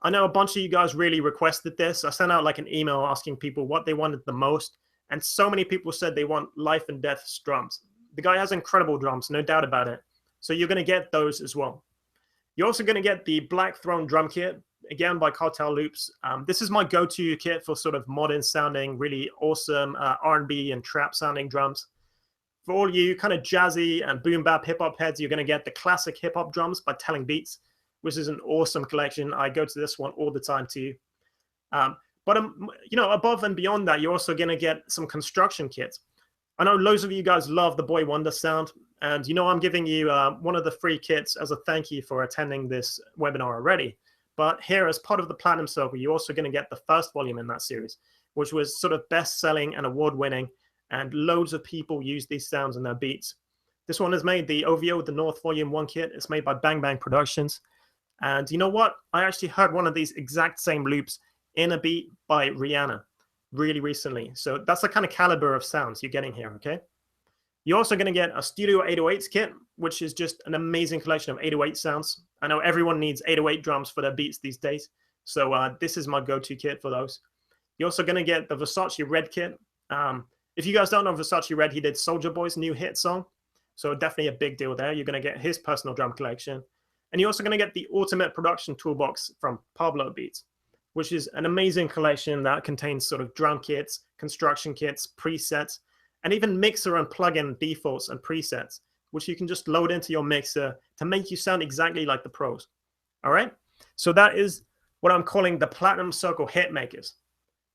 I know a bunch of you guys really requested this. I sent out like an email asking people what they wanted the most, and so many people said they want Life and Death drums. The guy has incredible drums, no doubt about it. So you're going to get those as well. You're also going to get the Black Throne drum kit, again by Cartel Loops. This is my go-to kit for sort of modern sounding, really awesome R&B and trap sounding drums. For all you kind of jazzy and boom bap hip hop heads, you're going to get the classic hip hop drums by Telling Beats, which is an awesome collection. I go to this one all the time too. But above and beyond that, you're also going to get some construction kits. I know loads of you guys love the Boy Wonder sound. And I'm giving you one of the free kits as a thank you for attending this webinar already. But here, as part of the Platinum Circle, you're also going to get the first volume in that series, which was sort of best-selling and award-winning, and loads of people use these sounds in their beats. This one is made, the OVO, the North Volume 1 kit. It's made by Bang Bang Productions. And you know what? I actually heard one of these exact same loops in a beat by Rihanna really recently. So that's the kind of caliber of sounds you're getting here, okay? You're also going to get a Studio 808s kit, which is just an amazing collection of 808 sounds. I know everyone needs 808 drums for their beats these days, so this is my go-to kit for those. You're also going to get the Versace Red kit. If you guys don't know Versace Red, he did Soulja Boy's new hit song, so definitely a big deal there. You're going to get his personal drum collection. And you're also going to get the Ultimate Production Toolbox from Pablo Beats, which is an amazing collection that contains sort of drum kits, construction kits, presets, and even mixer and plugin defaults and presets, which you can just load into your mixer to make you sound exactly like the pros. All right? So that is what I'm calling the Platinum Circle hit makers.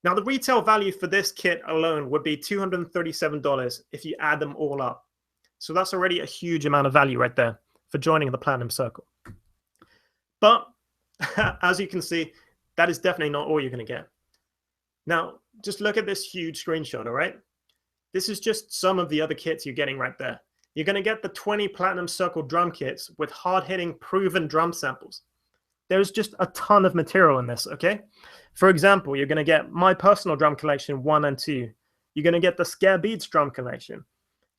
Now, the retail value for this kit alone would be $237 if you add them all up. So that's already a huge amount of value right there for joining the Platinum Circle. But as you can see, that is definitely not all you're going to get. Now, just look at this huge screenshot, all right? This is just some of the other kits you're getting right there. You're going to get the 20 Platinum Circle drum kits with hard-hitting, proven drum samples. There's just a ton of material in this, okay? For example, you're going to get my personal drum collection 1 and 2. You're going to get the Scare Beats drum collection.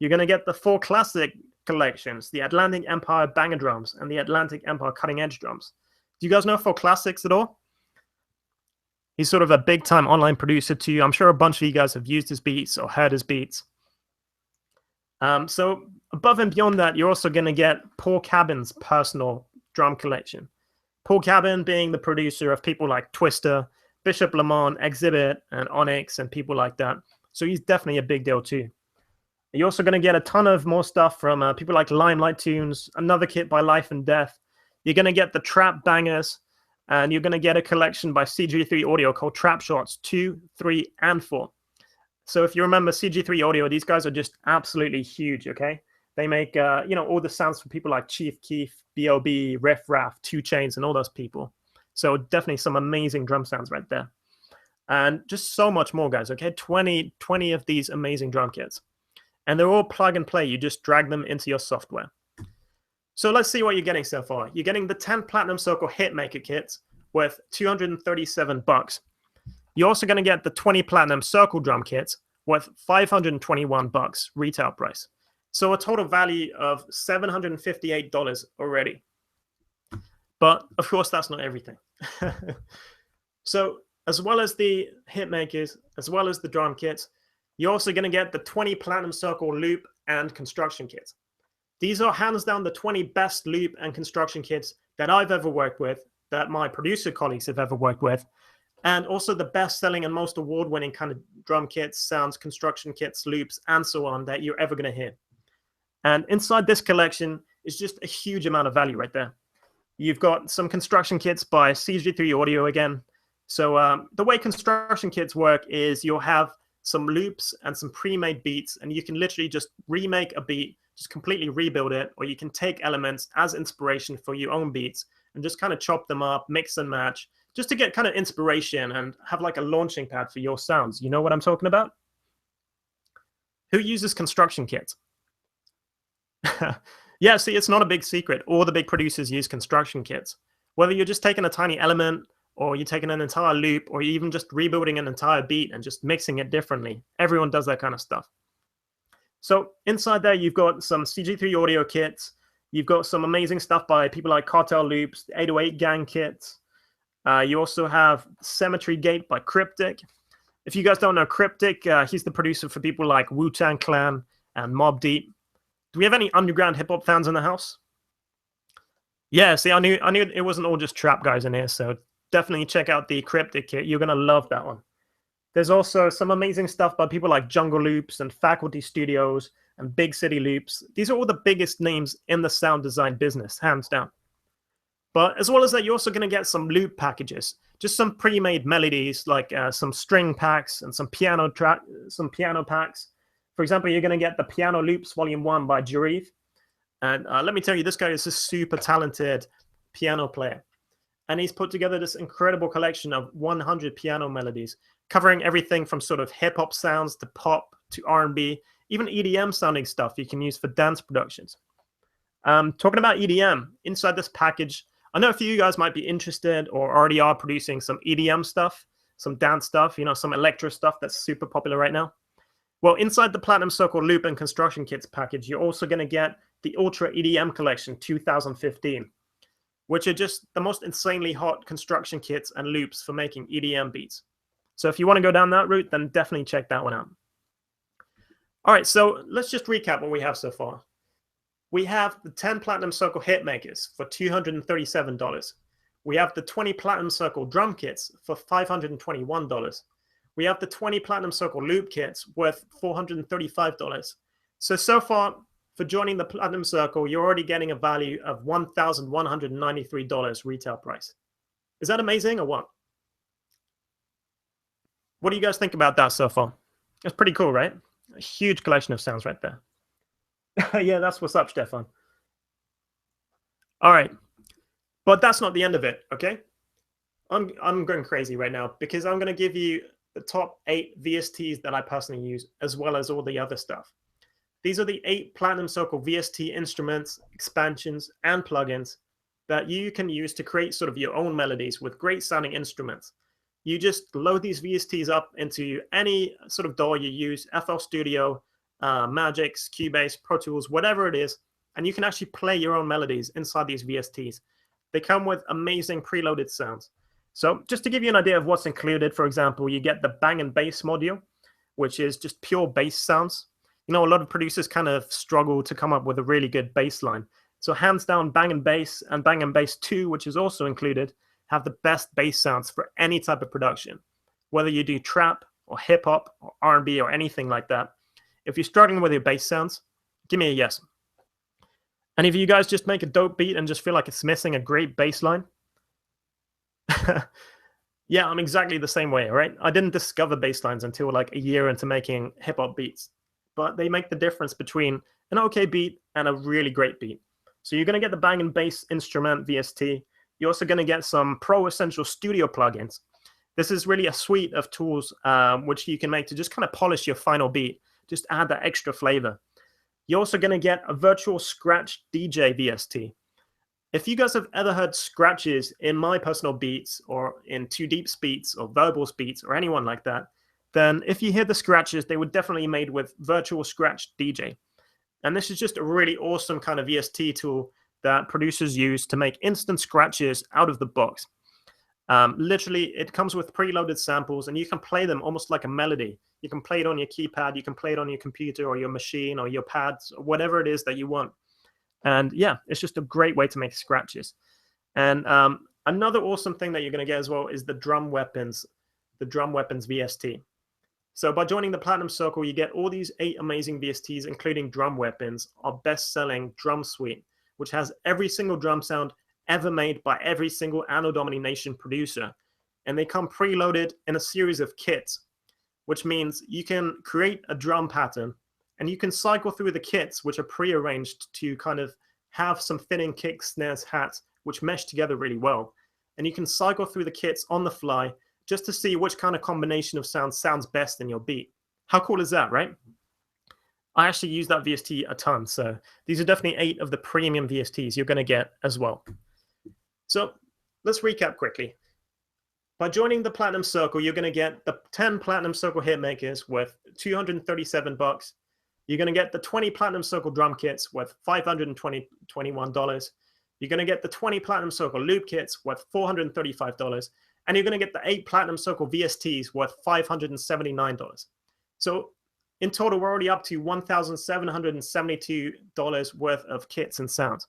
You're going to get the 4 classic collections, the Atlantic Empire Banger drums and the Atlantic Empire Cutting Edge drums. Do you guys know 4 Classics at all? He's sort of a big-time online producer too. I'm sure a bunch of you guys have used his beats or heard his beats. So above and beyond that, you're also going to get Paul Cabin's personal drum collection. Paul Cabin being the producer of people like Twister, Bishop Lamont, Exhibit, and Onyx, and people like that. So he's definitely a big deal too. You're also going to get a ton of more stuff from people like Limelight Tunes, another kit by Life and Death. You're going to get the Trap Bangers, and you're going to get a collection by CG3 Audio called Trap Shots 2, 3, and 4. So if you remember CG3 Audio, these guys are just absolutely huge, okay? They make, all the sounds for people like Chief Keef, B.O.B., Riff Raff, 2 Chainz, and all those people. So definitely some amazing drum sounds right there. And just so much more, guys, okay? 20 of these amazing drum kits. And they're all plug and play. You just drag them into your software. So let's see what you're getting so far. You're getting the 10 Platinum Circle Hitmaker kits worth $237. You're also going to get the 20 Platinum Circle drum kits worth $521 retail price. So a total value of $758 already. But of course, that's not everything. So as well as the Hitmakers, as well as the drum kits, you're also going to get the 20 Platinum Circle loop and construction kits. These are hands down the 20 best loop and construction kits that I've ever worked with, that my producer colleagues have ever worked with, and also the best-selling and most award-winning kind of drum kits, sounds, construction kits, loops, and so on that you're ever going to hear. And inside this collection is just a huge amount of value right there. You've got some construction kits by CG3 Audio again. So the way construction kits work is you'll have some loops and some pre-made beats, and you can literally just remake a beat, just completely rebuild it, or you can take elements as inspiration for your own beats and just kind of chop them up, mix and match, just to get kind of inspiration and have like a launching pad for your sounds. You know what I'm talking about? Who uses construction kits? Yeah, see, it's not a big secret. All the big producers use construction kits. Whether you're just taking a tiny element, or you're taking an entire loop, or you're even just rebuilding an entire beat and just mixing it differently. Everyone does that kind of stuff. So inside there, you've got some CG3 Audio kits. You've got some amazing stuff by people like Cartel Loops, the 808 Gang kits. You also have Cemetery Gate by Cryptic. If you guys don't know Cryptic, he's the producer for people like Wu-Tang Clan and Mobb Deep. Do we have any underground hip-hop fans in the house? Yeah, see, I knew it wasn't all just trap guys in here, so definitely check out the Cryptic kit. You're going to love that one. There's also some amazing stuff by people like Jungle Loops and Faculty Studios and Big City Loops. These are all the biggest names in the sound design business, hands down. But as well as that, you're also going to get some loop packages, just some pre-made melodies like some string packs and some piano packs. For example, you're going to get the Piano Loops Volume 1 by Jarif. And let me tell you, this guy is a super talented piano player. And he's put together this incredible collection of 100 piano melodies, covering everything from sort of hip hop sounds to pop to R&B, even EDM sounding stuff you can use for dance productions. Talking about EDM, inside this package, I know a few of you guys might be interested or already are producing some EDM stuff, some dance stuff, some electro stuff that's super popular right now. Well, inside the Platinum Circle Loop and Construction Kits package, you're also going to get the Ultra EDM Collection 2015, which are just the most insanely hot construction kits and loops for making EDM beats. So if you want to go down that route, then definitely check that one out. All right, so let's just recap what we have so far. We have the 10 Platinum Circle hit makers for $237. We have the 20 Platinum Circle drum kits for $521. We have the 20 Platinum Circle loop kits worth $435. So far, for joining the Platinum Circle, you're already getting a value of $1,193 retail price. Is that amazing or what? What do you guys think about that so far? It's pretty cool, right? A huge collection of sounds right there. Yeah, that's what's up, Stefan. All right, but that's not the end of it, okay? I'm going crazy right now because I'm going to give you the top 8 VSTs that I personally use, as well as all the other stuff. These are the 8 Platinum Circle VST instruments, expansions, and plugins that you can use to create sort of your own melodies with great sounding instruments. You just load these VSTs up into any sort of DAW you use, FL Studio, Magix, Cubase, Pro Tools, whatever it is, and you can actually play your own melodies inside these VSTs. They come with amazing preloaded sounds. So just to give you an idea of what's included, for example, you get the Bang and Bass module, which is just pure bass sounds. A lot of producers kind of struggle to come up with a really good bass line. So hands down, Bang and Bass and Bang and Bass 2, which is also included, have the best bass sounds for any type of production. Whether you do trap or hip hop or R&B or anything like that, if you're struggling with your bass sounds, give me a yes. And if you guys just make a dope beat and just feel like it's missing a great bass line, yeah, I'm exactly the same way, right? I didn't discover bass lines until like a year into making hip hop beats, but they make the difference between an okay beat and a really great beat. So you're going to get the Bang and Bass instrument VST. You're also going to get some Pro Essential Studio plugins. This is really a suite of tools which you can make to just kind of polish your final beat, just add that extra flavor. You're also going to get a virtual scratch DJ VST. If you guys have ever heard scratches in my personal beats or in Too Deep's beats or Verbal's beats or anyone like that, then if you hear the scratches, they were definitely made with virtual scratch DJ. And this is just a really awesome kind of VST tool that producers use to make instant scratches out of the box. Literally, it comes with preloaded samples, and you can play them almost like a melody. You can play it on your keypad, you can play it on your computer or your machine or your pads, or whatever it is that you want. And yeah, it's just a great way to make scratches. And another awesome thing that you're going to get as well is the Drum Weapons VST. So by joining the Platinum Circle, you get all these 8 amazing VSTs, including Drum Weapons, our best-selling drum suite, which has every single drum sound ever made by every single Anno Domini Nation producer. And they come preloaded in a series of kits, which means you can create a drum pattern and you can cycle through the kits, which are prearranged to kind of have some fitting kicks, snares, hats, which mesh together really well. And you can cycle through the kits on the fly just to see which kind of combination of sounds sounds best in your beat. How cool is that, right? I actually use that VST a ton. So these are definitely 8 of the premium VSTs you're going to get as well. So let's recap quickly. By joining the Platinum Circle, you're going to get the 10 Platinum Circle hit makers worth $237. You're going to get the 20 Platinum Circle drum kits worth $521. You're going to get the 20 Platinum Circle loop kits worth $435. And you're going to get the 8 Platinum Circle VSTs worth $579. So in total, we're already up to $1,772 worth of kits and sounds.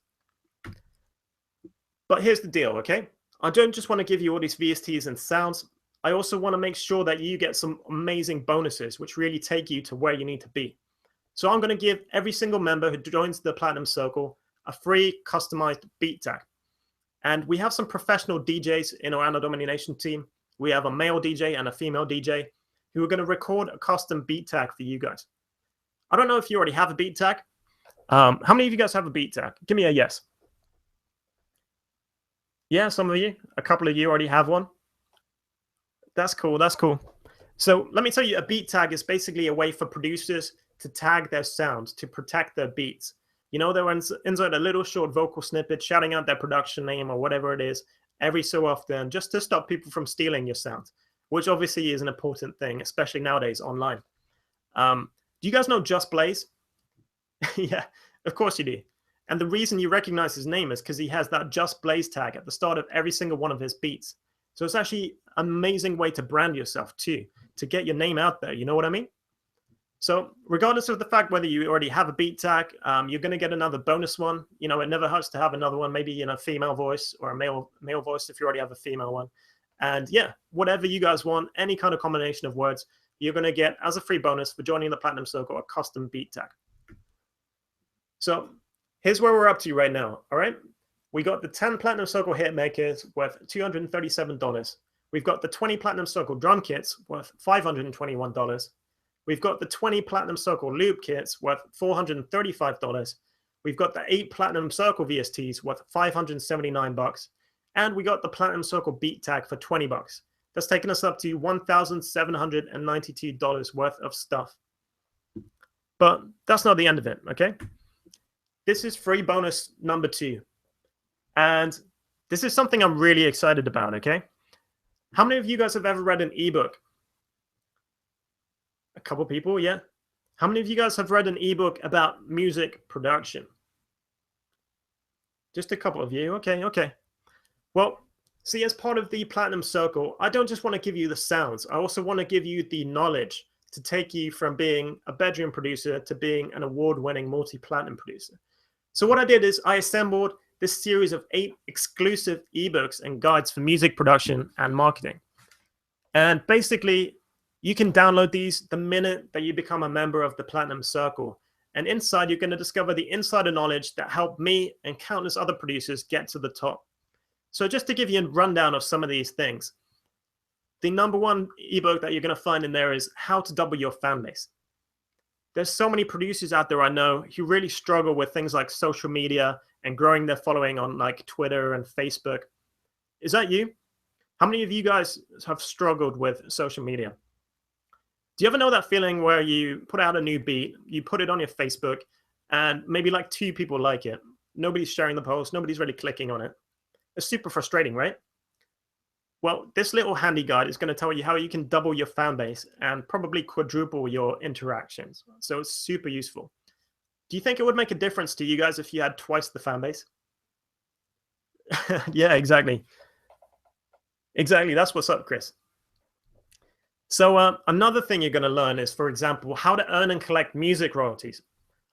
But here's the deal, okay? I don't just want to give you all these VSTs and sounds. I also want to make sure that you get some amazing bonuses, which really take you to where you need to be. So I'm going to give every single member who joins the Platinum Circle a free customized beat tag. And we have some professional DJs in our Anno Domini Nation team. We have a male DJ and a female DJ who are going to record a custom beat tag for you guys. I don't know if you already have a beat tag, How many of you guys have a beat tag? Give me a yes. Yeah, some of you. A couple of you already have one. That's cool. That's cool. So let me tell you, a beat tag is basically a way for producers to tag their sounds to protect their beats. You know, they'll insert a little short vocal snippet shouting out their production name or whatever it is every so often, just to stop people from stealing your sound, which obviously is an important thing, especially nowadays online. Do you guys know Just Blaze? Yeah, of course you do. And the reason you recognize his name is because he has that Just Blaze tag at the start of every single one of his beats. So it's actually an amazing way to brand yourself too, to get your name out there. You know what I mean? So regardless of the fact whether you already have a beat tag, you're going to get another bonus one. You know, it never hurts to have another one, maybe in a female voice or a male voice if you already have a female one. And yeah, whatever you guys want, any kind of combination of words, you're going to get as a free bonus for joining the Platinum Circle a custom beat tag. So here's where we're up to right now. All right. We got the 10 Platinum Circle hit makers worth $237. We've got the 20 Platinum Circle drum kits worth $521. We've got the 20 Platinum Circle loop kits worth $435. We've got the 8 Platinum Circle VSTs worth $579. And we got the Platinum Circle beat tag for $20. That's taken us up to $1,792 worth of stuff. But that's not the end of it, okay? This is free bonus number 2. And this is something I'm really excited about, okay? How many of you guys have ever read an ebook? A couple people, yeah. How many of you guys have read an ebook about music production? Just a couple of you, okay, okay. Well, see, as part of the Platinum Circle, I don't just want to give you the sounds. I also want to give you the knowledge to take you from being a bedroom producer to being an award-winning multi-platinum producer. So what I did is I assembled this series of 8 exclusive ebooks and guides for music production and marketing. And basically, you can download these the minute that you become a member of the Platinum Circle. And inside, you're going to discover the insider knowledge that helped me and countless other producers get to the top. So just to give you a rundown of some of these things, the number 1 ebook that you're going to find in there is How to Double Your Fan Base. There's so many producers out there I know who really struggle with things like social media and growing their following on like Twitter and Facebook. Is that you? How many of you guys have struggled with social media? Do you ever know that feeling where you put out a new beat, you put it on your Facebook, and maybe like 2 people like it? Nobody's sharing the post, nobody's really clicking on it. It's super frustrating, right? Well, this little handy guide is going to tell you how you can double your fan base and probably quadruple your interactions. So it's super useful. Do you think it would make a difference to you guys if you had twice the fan base? Yeah, exactly. Exactly. That's what's up, Chris. So another thing you're going to learn is, for example, how to earn and collect music royalties.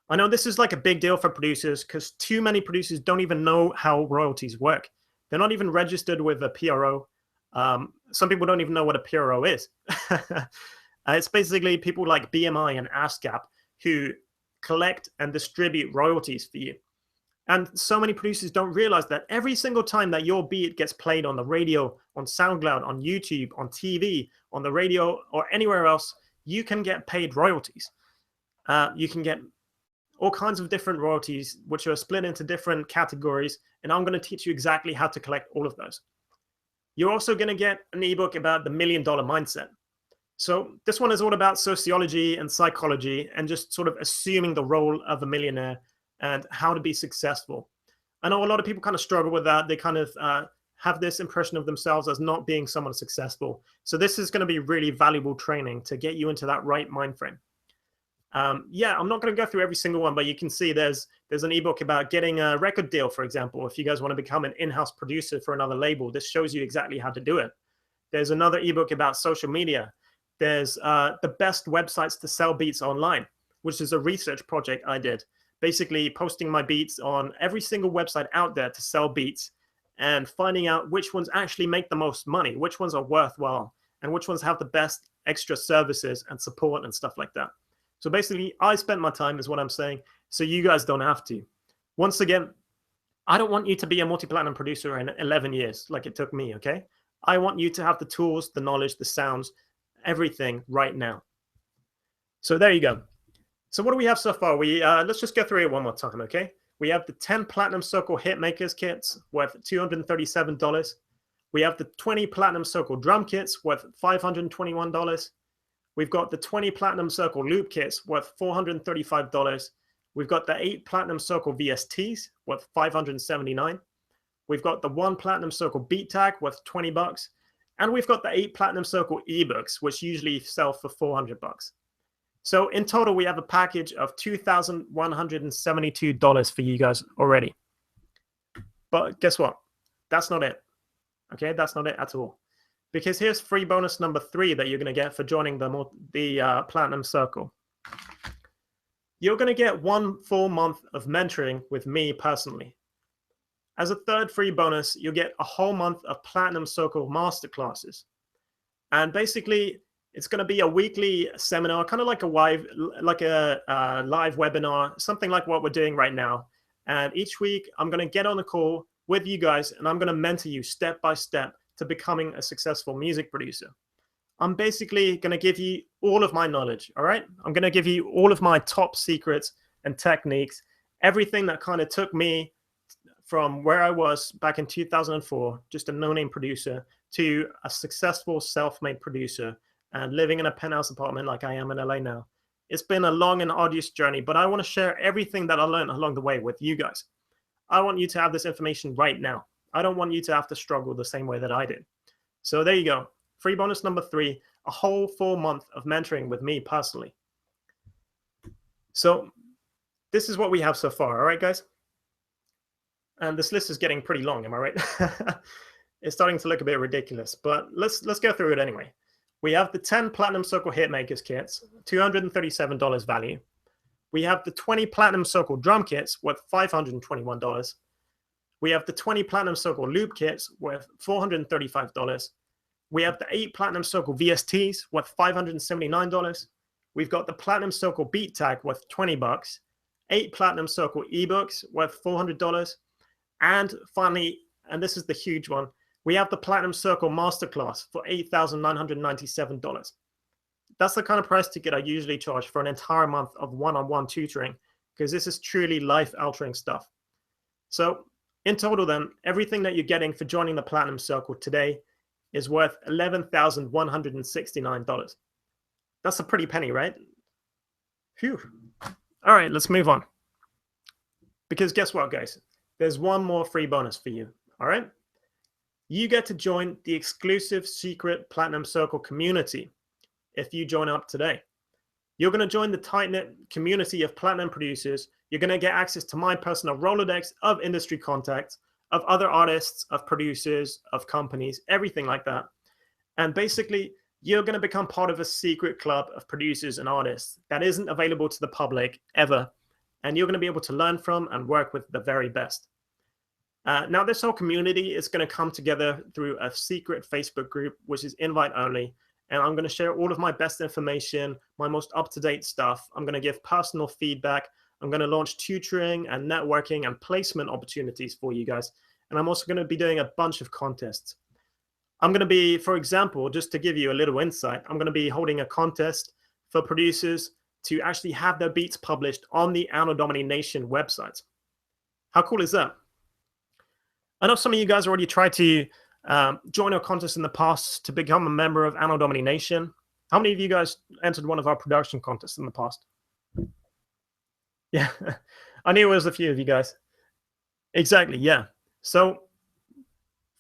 I know this is like a big deal for producers because too many producers don't even know how royalties work. They're not even registered with a PRO. Some people don't even know what a PRO is. It's basically people like BMI and ASCAP who collect and distribute royalties for you. And so many producers don't realize that every single time that your beat gets played on the radio, on SoundCloud, on YouTube, on TV, on the radio, or anywhere else, you can get paid royalties. You can get all kinds of different royalties, which are split into different categories. And I'm going to teach you exactly how to collect all of those. You're also going to get an ebook about the $1 Million Mindset. So this one is all about sociology and psychology and just sort of assuming the role of a millionaire and how to be successful. I know a lot of people kind of struggle with that. They kind of have this impression of themselves as not being someone successful. So this is going to be really valuable training to get you into that right mind frame. Yeah, I'm not going to go through every single one, but you can see there's an ebook about getting a record deal, for example. If you guys want to become an in-house producer for another label, this shows you exactly how to do it. There's another ebook about social media. There's the best websites to sell beats online, which is a research project I did. Basically posting my beats on every single website out there to sell beats and finding out which ones actually make the most money, which ones are worthwhile, and which ones have the best extra services and support and stuff like that. So basically, I spent my time, is what I'm saying, so you guys don't have to. Once again, I don't want you to be a multi-platinum producer in 11 years like it took me, okay? I want you to have the tools, the knowledge, the sounds, everything right now. So there you go. So what do we have so far? Let's just go through it one more time, okay? We have the 10 Platinum Circle Hitmakers kits worth $237. We have the 20 Platinum Circle drum kits worth $521. We've got the 20 Platinum Circle loop kits worth $435. We've got the 8 Platinum Circle VSTs worth $579. We've got the 1 Platinum Circle beat tag worth $20. And we've got the 8 Platinum Circle ebooks, which usually sell for $400. So in total, we have a package of $2,172 for you guys already. But guess what? That's not it. Okay, that's not it at all. Because here's free bonus number 3 that you're going to get for joining the Platinum Circle. You're going to get 1 full month of mentoring with me personally. As a third free bonus, you'll get a whole month of Platinum Circle masterclasses. And basically, it's going to be a weekly seminar, kind of like a live webinar, something like what we're doing right now. And each week, I'm going to get on a call with you guys, and I'm going to mentor you step by step to becoming a successful music producer. I'm basically going to give you all of my knowledge, all right? I'm going to give you all of my top secrets and techniques, everything that kind of took me from where I was back in 2004, just a no-name producer, to a successful self-made producer and living in a penthouse apartment like I am in LA now. It's been a long and arduous journey, but I want to share everything that I learned along the way with you guys. I want you to have this information right now. I don't want you to have to struggle the same way that I did. So there you go. Free bonus number 3, a whole full month of mentoring with me personally. So this is what we have so far. All right, guys? And this list is getting pretty long. Am I right? It's starting to look a bit ridiculous, but let's go through it anyway. We have the 10 Platinum Circle Hitmakers kits, $237 value. We have the 20 Platinum Circle drum kits worth $521. We have the 20 Platinum Circle loop kits worth $435. We have the 8 Platinum Circle VSTs worth $579. We've got the Platinum Circle beat tag worth $20. 8 Platinum Circle ebooks worth $400. And finally, and this is the huge one, we have the Platinum Circle Masterclass for $8,997. That's the kind of price ticket I usually charge for an entire month of one-on-one tutoring, because this is truly life-altering stuff. So in total then, everything that you're getting for joining the Platinum Circle today is worth $11,169. That's a pretty penny, right? Phew. All right, let's move on. Because guess what, guys? There's one more free bonus for you, all right? You get to join the exclusive secret Platinum Circle community if you join up today. You're going to join the tight-knit community of platinum producers. You're going to get access to my personal Rolodex of industry contacts, of other artists, of producers, of companies, everything like that. And basically, you're going to become part of a secret club of producers and artists that isn't available to the public ever. And you're going to be able to learn from and work with the very best. Now, this whole community is going to come together through a secret Facebook group, which is invite only. And I'm going to share all of my best information, my most up-to-date stuff. I'm going to give personal feedback. I'm going to launch tutoring and networking and placement opportunities for you guys. And I'm also going to be doing a bunch of contests. I'm going to be, for example, just to give you a little insight, I'm going to be holding a contest for producers to actually have their beats published on the Anno Domini Nation website. How cool is that? I know some of you guys already tried to join our contest in the past to become a member of Anno Domini Nation. How many of you guys entered one of our production contests in the past? Yeah, I knew it was a few of you guys. Exactly, yeah. So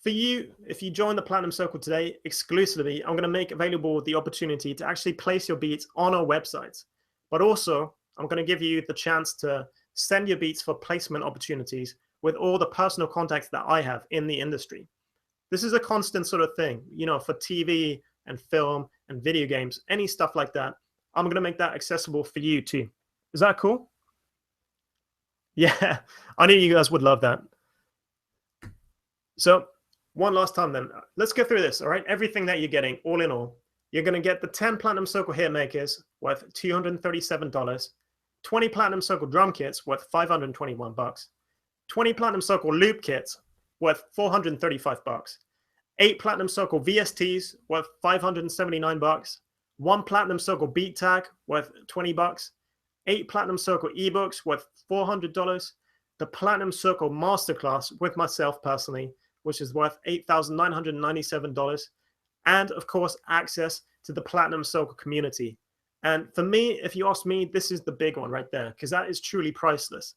for you, if you join the Platinum Circle today, exclusively, I'm going to make available the opportunity to actually place your beats on our websites. But also, I'm going to give you the chance to send your beats for placement opportunities with all the personal contacts that I have in the industry. This is a constant sort of thing, you know, for TV and film and video games, any stuff like that. I'm going to make that accessible for you too. Is that cool? Yeah, I knew you guys would love that. So one last time then, let's go through this, all right? Everything that you're getting, all in all, you're going to get the 10 Platinum Circle Hitmakers worth $237, 20 Platinum Circle drum kits worth $521, 20 Platinum Circle loop kits worth $435, 8 Platinum Circle VSTs worth $579, 1 Platinum Circle beat tag worth $20, 8 Platinum Circle ebooks worth $400, the Platinum Circle Masterclass with myself personally, which is worth $8,997, and of course, access to the Platinum Circle community. And for me, if you ask me, this is the big one right there, because that is truly priceless.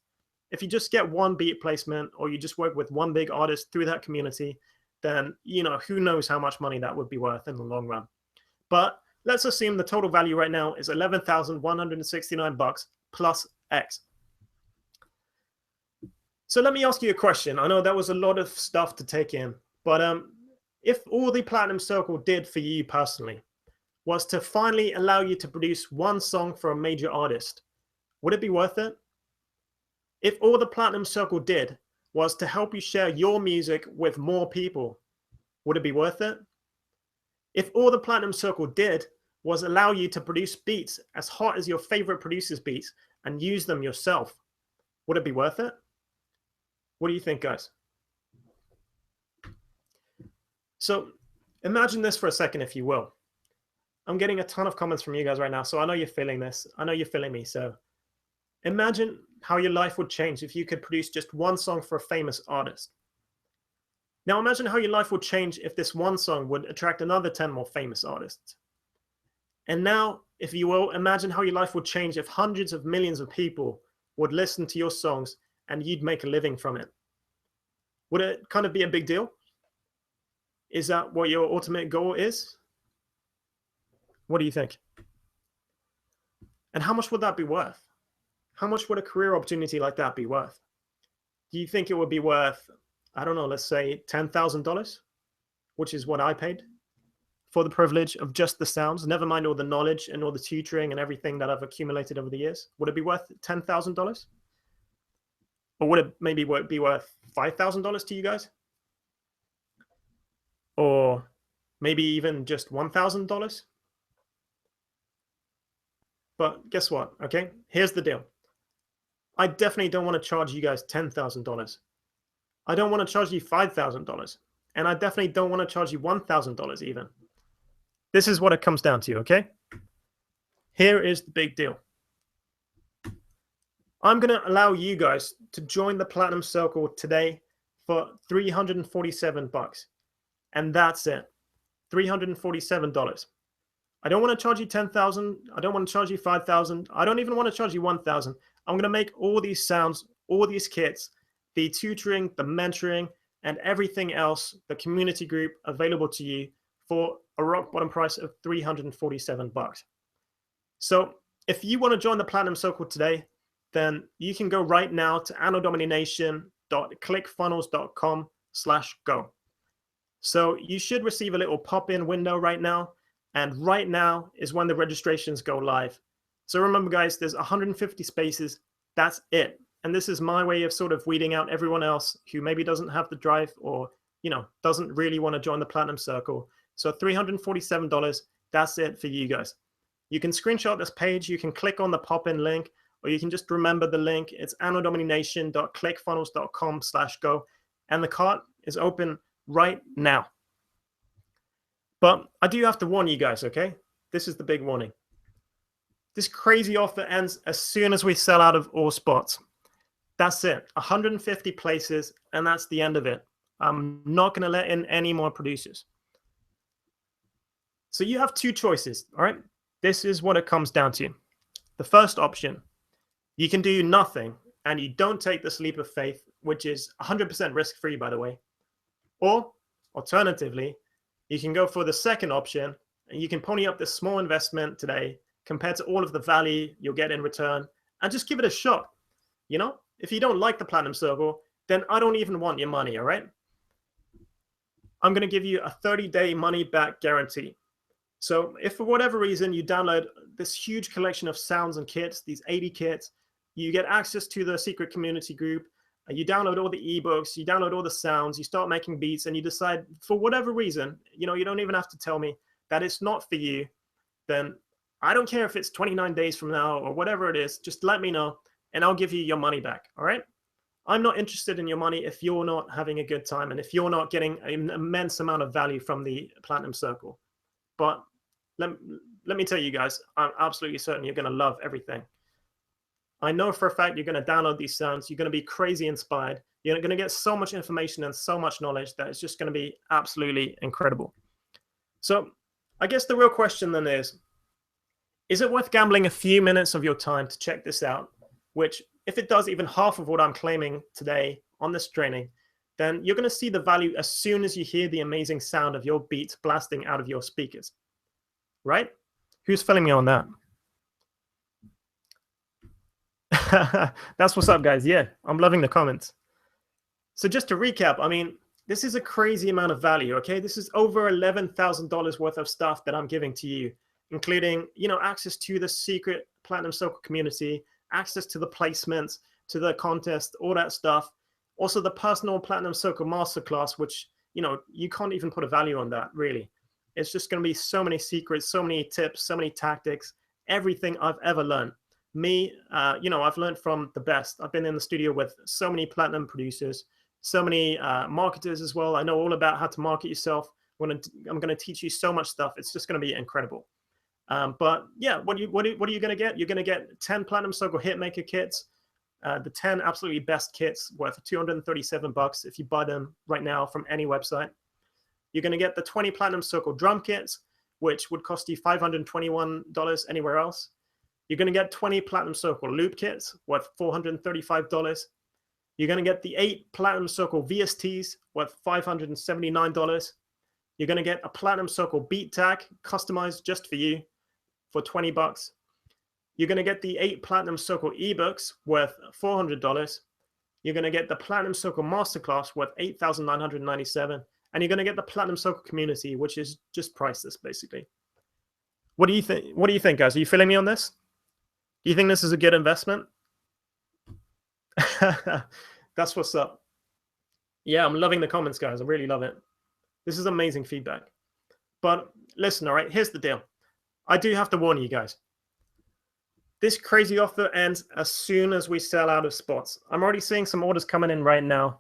If you just get one beat placement or you just work with one big artist through that community, then, you know, who knows how much money that would be worth in the long run. But let's assume the total value right now is $11,169 plus X. So let me ask you a question. I know that was a lot of stuff to take in, but if all the Platinum Circle did for you personally was to finally allow you to produce one song for a major artist, would it be worth it? If all the Platinum Circle did was to help you share your music with more people, would it be worth it? If all the Platinum Circle did was allow you to produce beats as hot as your favorite producer's beats and use them yourself, would it be worth it? What do you think, guys? So imagine this for a second, if you will. I'm getting a ton of comments from you guys right now, so I know you're feeling this. I know you're feeling me. So imagine how your life would change if you could produce just one song for a famous artist. Now imagine how your life would change if this one song would attract another 10 more famous artists. And now, if you will, imagine how your life would change if hundreds of millions of people would listen to your songs and you'd make a living from it. Would it kind of be a big deal? Is that what your ultimate goal is? What do you think? And how much would that be worth? How much would a career opportunity like that be worth? Do you think it would be worth, I don't know, let's say $10,000, which is what I paid for the privilege of just the sounds, never mind all the knowledge and all the tutoring and everything that I've accumulated over the years? Would it be worth $10,000? Or would it maybe be worth $5,000 to you guys? Or maybe even just $1,000? But guess what? Okay, here's the deal. I definitely don't want to charge you guys $10,000. I don't want to charge you $5,000. And I definitely don't want to charge you $1,000 even. This is what it comes down to, okay? Here is the big deal. I'm going to allow you guys to join the Platinum Circle today for $347. And that's it. $347. I don't want to charge you $10,000. I don't want to charge you $5,000. I don't even want to charge you $1,000. I'm going to make all these sounds, all these kits, the tutoring, the mentoring, and everything else, the community group available to you for a rock bottom price of $347. So if you want to join the Platinum Circle today, then you can go right now to annodomination.clickfunnels.com/go. So you should receive a little pop-in window right now. And right now is when the registrations go live. So remember, guys, there's 150 spaces. That's it. And this is my way of sort of weeding out everyone else who maybe doesn't have the drive or, you know, doesn't really want to join the Platinum Circle. So $347, that's it for you guys. You can screenshot this page. You can click on the pop-in link, or you can just remember the link. It's annodomination.clickfunnels.com/go. And the cart is open right now. But I do have to warn you guys, okay? This is the big warning. This crazy offer ends as soon as we sell out of all spots. That's it. 150 places, and that's the end of it. I'm not going to let in any more producers. So you have two choices, all right? This is what it comes down to. The first option, you can do nothing, and you don't take this leap of faith, which is 100% risk-free, by the way. Or, alternatively, you can go for the second option, and you can pony up this small investment today compared to all of the value you'll get in return, and just give it a shot. You know, if you don't like the Platinum Circle, then I don't even want your money, all right? I'm going to give you a 30-day money-back guarantee. So if for whatever reason you download this huge collection of sounds and kits, these 80 kits, you get access to the secret community group, you download all the ebooks, you download all the sounds, you start making beats, and you decide for whatever reason, you know, you don't even have to tell me that it's not for you, then I don't care if it's 29 days from now or whatever it is, just let me know and I'll give you your money back, all right? I'm not interested in your money if you're not having a good time and if you're not getting an immense amount of value from the Platinum Circle. But let me tell you guys, I'm absolutely certain you're going to love everything. I know for a fact you're going to download these sounds. You're going to be crazy inspired. You're going to get so much information and so much knowledge that it's just going to be absolutely incredible. So I guess the real question then is it worth gambling a few minutes of your time to check this out? Which, if it does even half of what I'm claiming today on this training, then you're going to see the value as soon as you hear the amazing sound of your beats blasting out of your speakers. Right? Who's filling me on that? That's what's up, guys. Yeah, I'm loving the comments. So just to recap, I mean, this is a crazy amount of value, okay? This is over $11,000 worth of stuff that I'm giving to you, including, access to the secret Platinum Circle community, access to the placements, to the contest, all that stuff. Also the personal Platinum Circle masterclass, which, you can't even put a value on that, really. It's just going to be so many secrets, so many tips, so many tactics, everything I've ever learned. Me, I've learned from the best. I've been in the studio with so many platinum producers, so many marketers as well. I know all about how to market yourself. I'm going to teach you so much stuff. It's just going to be incredible. But yeah, what are you going to get? You're going to get 10 Platinum Circle Hitmaker kits, the 10 absolutely best kits worth $237 if you buy them right now from any website. You're going to get the 20 Platinum Circle drum kits, which would cost you $521 anywhere else. You're going to get 20 Platinum Circle loop kits worth $435. You're going to get the 8 Platinum Circle VSTs worth $579. You're going to get a Platinum Circle beat tag customized just for you for $20. You're going to get the 8 Platinum Circle ebooks worth $400. You're going to get the Platinum Circle Masterclass worth $8,997. And you're going to get the Platinum Circle community, which is just priceless, basically. What do you think? What do you think, guys? Are you feeling me on this? Do you think this is a good investment? That's what's up. Yeah, I'm loving the comments, guys. I really love it. This is amazing feedback. But listen, all right, here's the deal. I do have to warn you guys. This crazy offer ends as soon as we sell out of spots. I'm already seeing some orders coming in right now.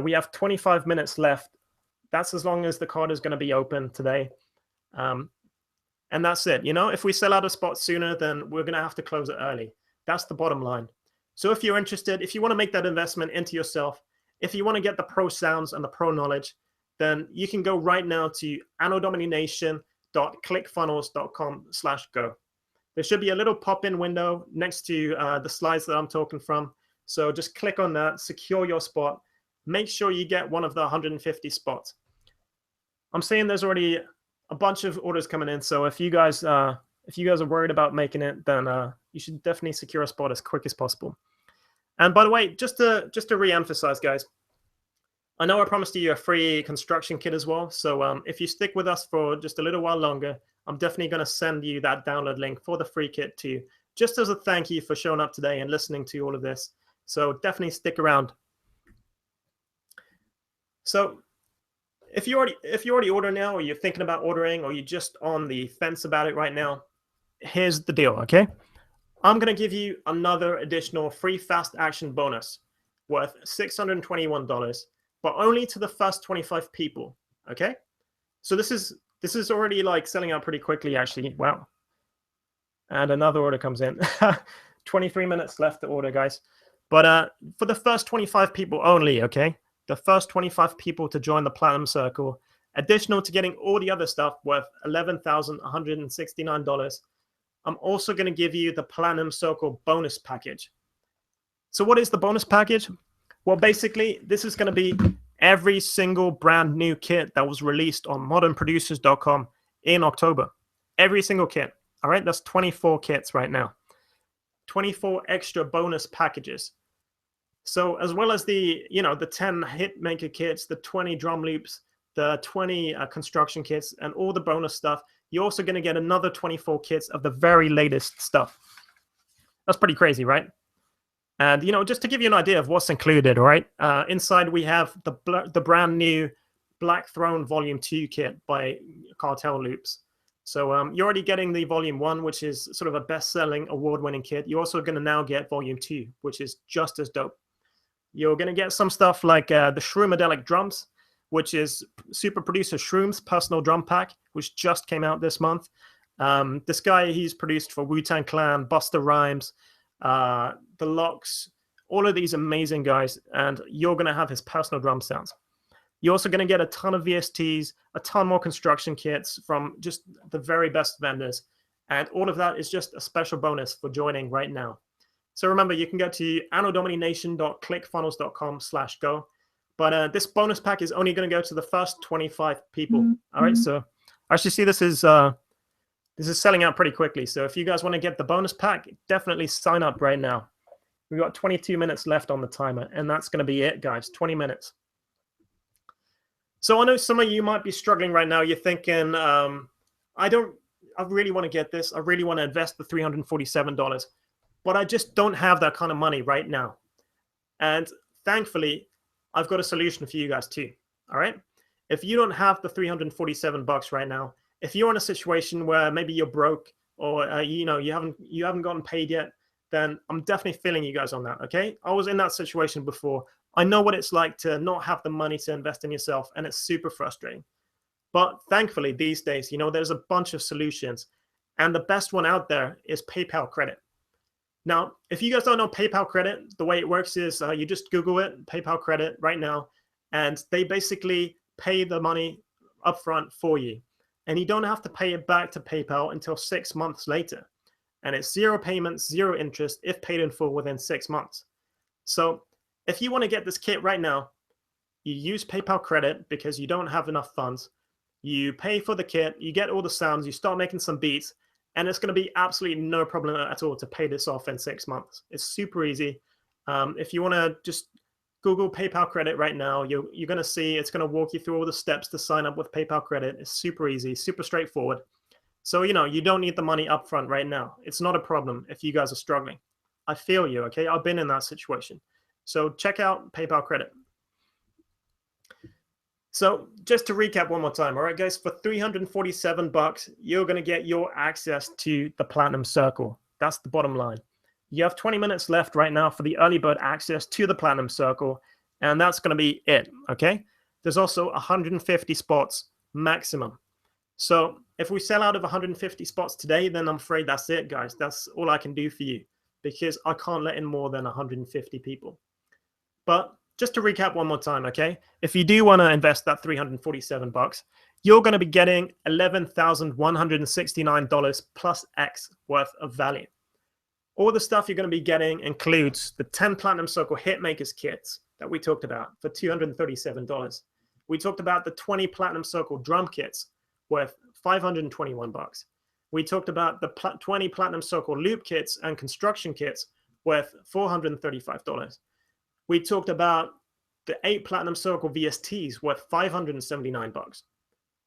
We have 25 minutes left. That's as long as the card is going to be open today. And that's it. If we sell out of spots sooner, then we're going to have to close it early. That's the bottom line. So if you're interested, if you want to make that investment into yourself, if you want to get the pro sounds and the pro knowledge, then you can go right now to annodomination.clickfunnels.com/go. There should be a little pop-in window next to the slides that I'm talking from. So just click on that, secure your spot. Make sure you get one of the 150 spots. I'm seeing there's already a bunch of orders coming in. So if you guys are worried about making it, then you should definitely secure a spot as quick as possible. And by the way, just to re-emphasize, guys, I know I promised you a free construction kit as well. So if you stick with us for just a little while longer, I'm definitely going to send you that download link for the free kit too, just as a thank you for showing up today and listening to all of this. So definitely stick around. So if you already order now, or you're thinking about ordering, or you're just on the fence about it right now, here's the deal, okay? I'm going to give you another additional free fast action bonus worth $621, but only to the first 25 people, okay? So this is already like selling out pretty quickly, actually. Wow. And another order comes in. 23 minutes left to order, guys. But for the first 25 people only, okay? The first 25 people to join the Platinum Circle, additional to getting all the other stuff worth $11,169, I'm also going to give you the Platinum Circle bonus package. So what is the bonus package? Well, basically, this is going to be every single brand new kit that was released on modernproducers.com in October. Every single kit. All right, that's 24 kits right now. 24 extra bonus packages. So as well as the 10 hitmaker kits, the 20 drum loops, the 20 construction kits, and all the bonus stuff, you're also going to get another 24 kits of the very latest stuff. That's pretty crazy, right? And just to give you an idea of what's included, all right? Inside we have the brand new Black Throne Volume 2 kit by Cartel Loops. So you're already getting the Volume 1, which is sort of a best-selling, award-winning kit. You're also going to now get Volume 2, which is just as dope. You're going to get some stuff like the Shroomadelic drums, which is Super Producer Shroom's personal drum pack, which just came out this month. This guy, he's produced for Wu-Tang Clan, Busta Rhymes, the locks, all of these amazing guys, and you're going to have his personal drum sounds. You're also going to get a ton of VSTs, a ton more construction kits from just the very best vendors. And all of that is just a special bonus for joining right now. So remember, you can go to annodomination.clickfunnels.com/go. But this bonus pack is only going to go to the first 25 people. All right, so I actually see this is selling out pretty quickly. So if you guys want to get the bonus pack, definitely sign up right now. We've got 22 minutes left on the timer, and that's going to be it, guys. 20 minutes. So I know some of you might be struggling right now. You're thinking, I really want to get this. I really want to invest the $347, but I just don't have that kind of money right now. And thankfully, I've got a solution for you guys too. All right. If you don't have the $347 right now, if you're in a situation where maybe you're broke or you haven't gotten paid yet, then I'm definitely feeling you guys on that. Okay. I was in that situation before. I know what it's like to not have the money to invest in yourself, and it's super frustrating. But thankfully, these days, there's a bunch of solutions, and the best one out there is PayPal Credit. Now, if you guys don't know PayPal Credit, the way it works is you just Google it, PayPal Credit right now, and they basically pay the money upfront for you. And you don't have to pay it back to PayPal until 6 months later. And it's 0 payments, 0 interest if paid in full within 6 months. So if you want to get this kit right now, you use PayPal Credit because you don't have enough funds. You pay for the kit, you get all the sounds, you start making some beats, and it's going to be absolutely no problem at all to pay this off in 6 months. It's super easy. If you want to just Google PayPal Credit right now, you're going to see it's going to walk you through all the steps to sign up with PayPal Credit. It's super easy, super straightforward. So, you don't need the money up front right now. It's not a problem if you guys are struggling. I feel you, okay? I've been in that situation. So check out PayPal Credit. So just to recap one more time, all right, guys, for $347, you're going to get your access to the Platinum Circle. That's the bottom line. You have 20 minutes left right now for the early bird access to the Platinum Circle, and that's going to be it, okay? There's also 150 spots maximum. So if we sell out of 150 spots today, then I'm afraid that's it, guys. That's all I can do for you because I can't let in more than 150 people. But just to recap one more time, okay? If you do want to invest that $347, you're going to be getting $11,169 plus X worth of value. All the stuff you're going to be getting includes the 10 Platinum Circle Hitmakers kits that we talked about for $237. We talked about the 20 Platinum Circle drum kits worth $521. We talked about the 20 Platinum Circle loop kits and construction kits worth $435. We talked about the 8 Platinum Circle VSTs worth $579.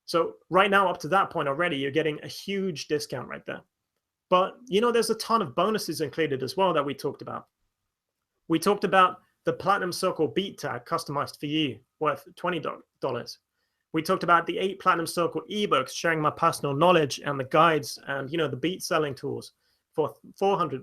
So right now, up to that point already, you're getting a huge discount right there. But, there's a ton of bonuses included as well that we talked about. We talked about the Platinum Circle beat tag customized for you worth $20. We talked about the 8 Platinum Circle ebooks sharing my personal knowledge and the guides and, the beat selling tools for $400.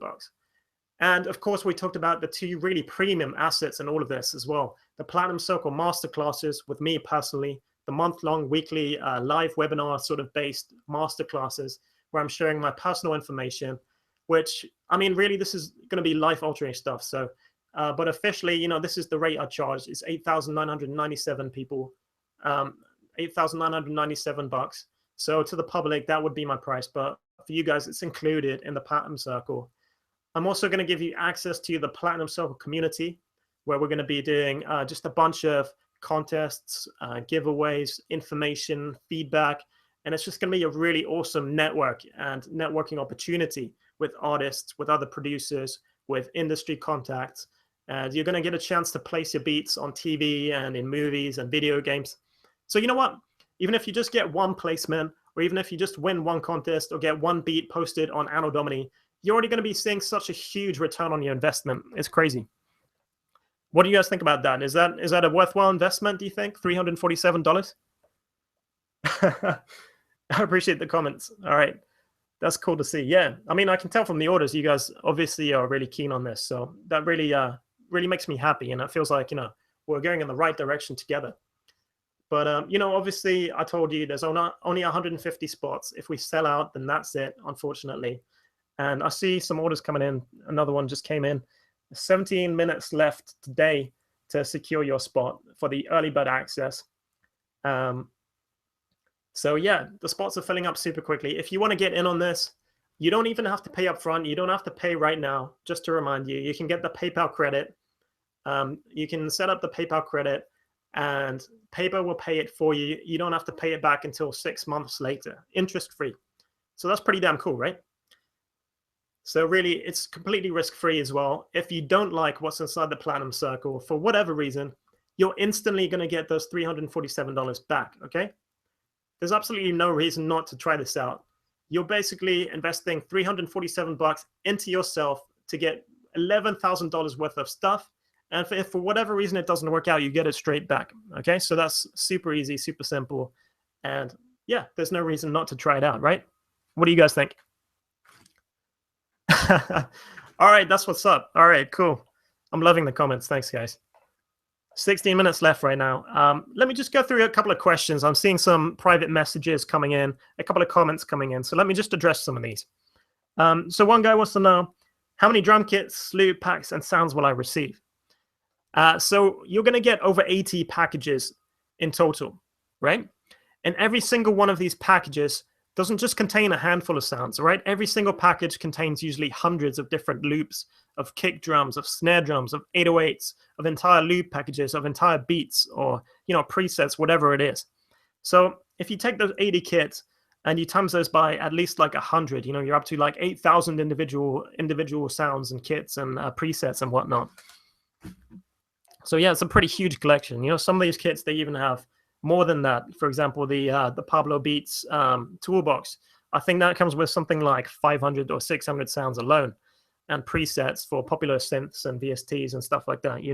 And of course, we talked about the 2 really premium assets in all of this as well. The Platinum Circle masterclasses with me personally, the month-long weekly live webinar sort of based masterclasses where I'm sharing my personal information, which, really, this is going to be life-altering stuff. So, but officially, this is the rate I charge. It's $8,997. So to the public, that would be my price. But for you guys, it's included in the Platinum Circle. I'm also going to give you access to the Platinum Circle community, where we're going to be doing just a bunch of contests, giveaways, information, feedback, and it's just going to be a really awesome network and networking opportunity with artists, with other producers, with industry contacts. And you're going to get a chance to place your beats on TV and in movies and video games. So you know what? Even if you just get one placement, or even if you just win one contest or get one beat posted on Anno Domini, you're already going to be seeing such a huge return on your investment. It's crazy. What do you guys think about that? Is that a worthwhile investment, do you think? $347? I appreciate the comments. All right. That's cool to see. Yeah. I can tell from the orders, you guys obviously are really keen on this. So that really makes me happy. And it feels like, we're going in the right direction together. But, obviously I told you there's only 150 spots. If we sell out, then that's it, unfortunately. And I see some orders coming in. Another one just came in. 17 minutes left today to secure your spot for the early bird access. So yeah, the spots are filling up super quickly. If you want to get in on this, you don't even have to pay up front. You don't have to pay right now. Just to remind you, you can get the PayPal credit. You can set up the PayPal credit and PayPal will pay it for you. You don't have to pay it back until 6 months later, interest-free. So that's pretty damn cool, right? So really, it's completely risk-free as well. If you don't like what's inside the Platinum Circle, for whatever reason, you're instantly going to get those $347 back, okay? There's absolutely no reason not to try this out. You're basically investing $347 into yourself to get $11,000 worth of stuff. And if for whatever reason it doesn't work out, you get it straight back, okay? So that's super easy, super simple. And yeah, there's no reason not to try it out, right? What do you guys think? All right, that's what's up. All right, cool. I'm loving the comments. Thanks, guys. 16 minutes left right now. Let me just go through a couple of questions. I'm seeing some private messages coming in, a couple of comments coming in. So let me just address some of these. So one guy wants to know, how many drum kits, loop packs, and sounds will I receive? So you're going to get over 80 packages in total, right? And every single one of these packages doesn't just contain a handful of sounds, right? Every single package contains usually hundreds of different loops, of kick drums, of snare drums, of 808s, of entire loop packages, of entire beats, or presets, whatever it is. So if you take those 80 kits and you times those by at least like 100, you're up to like 8,000 individual sounds and kits and presets and whatnot. So yeah, it's a pretty huge collection. Some of these kits, they even have more than that. For example, the Pablo Beats toolbox, I think that comes with something like 500 or 600 sounds alone, and presets for popular synths and VSTs and stuff like that,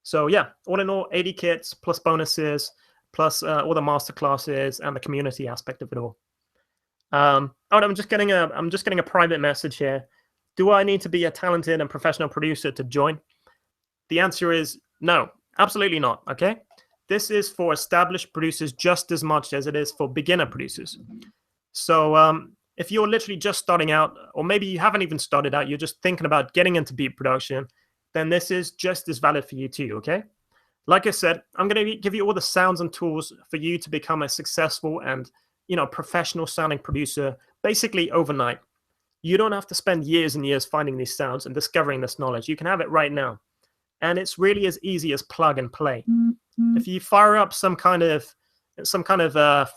So yeah, all in all, 80 kits plus bonuses, plus all the master classes and the community aspect of it all. I'm just getting a private message here. Do I need to be a talented and professional producer to join? The answer is no, absolutely not. Okay. This is for established producers just as much as it is for beginner producers. So if you're literally just starting out, or maybe you haven't even started out, you're just thinking about getting into beat production, then this is just as valid for you too, okay? Like I said, I'm going to give you all the sounds and tools for you to become a successful and, professional sounding producer, basically overnight. You don't have to spend years and years finding these sounds and discovering this knowledge. You can have it right now. And it's really as easy as plug and play. If you fire up some kind of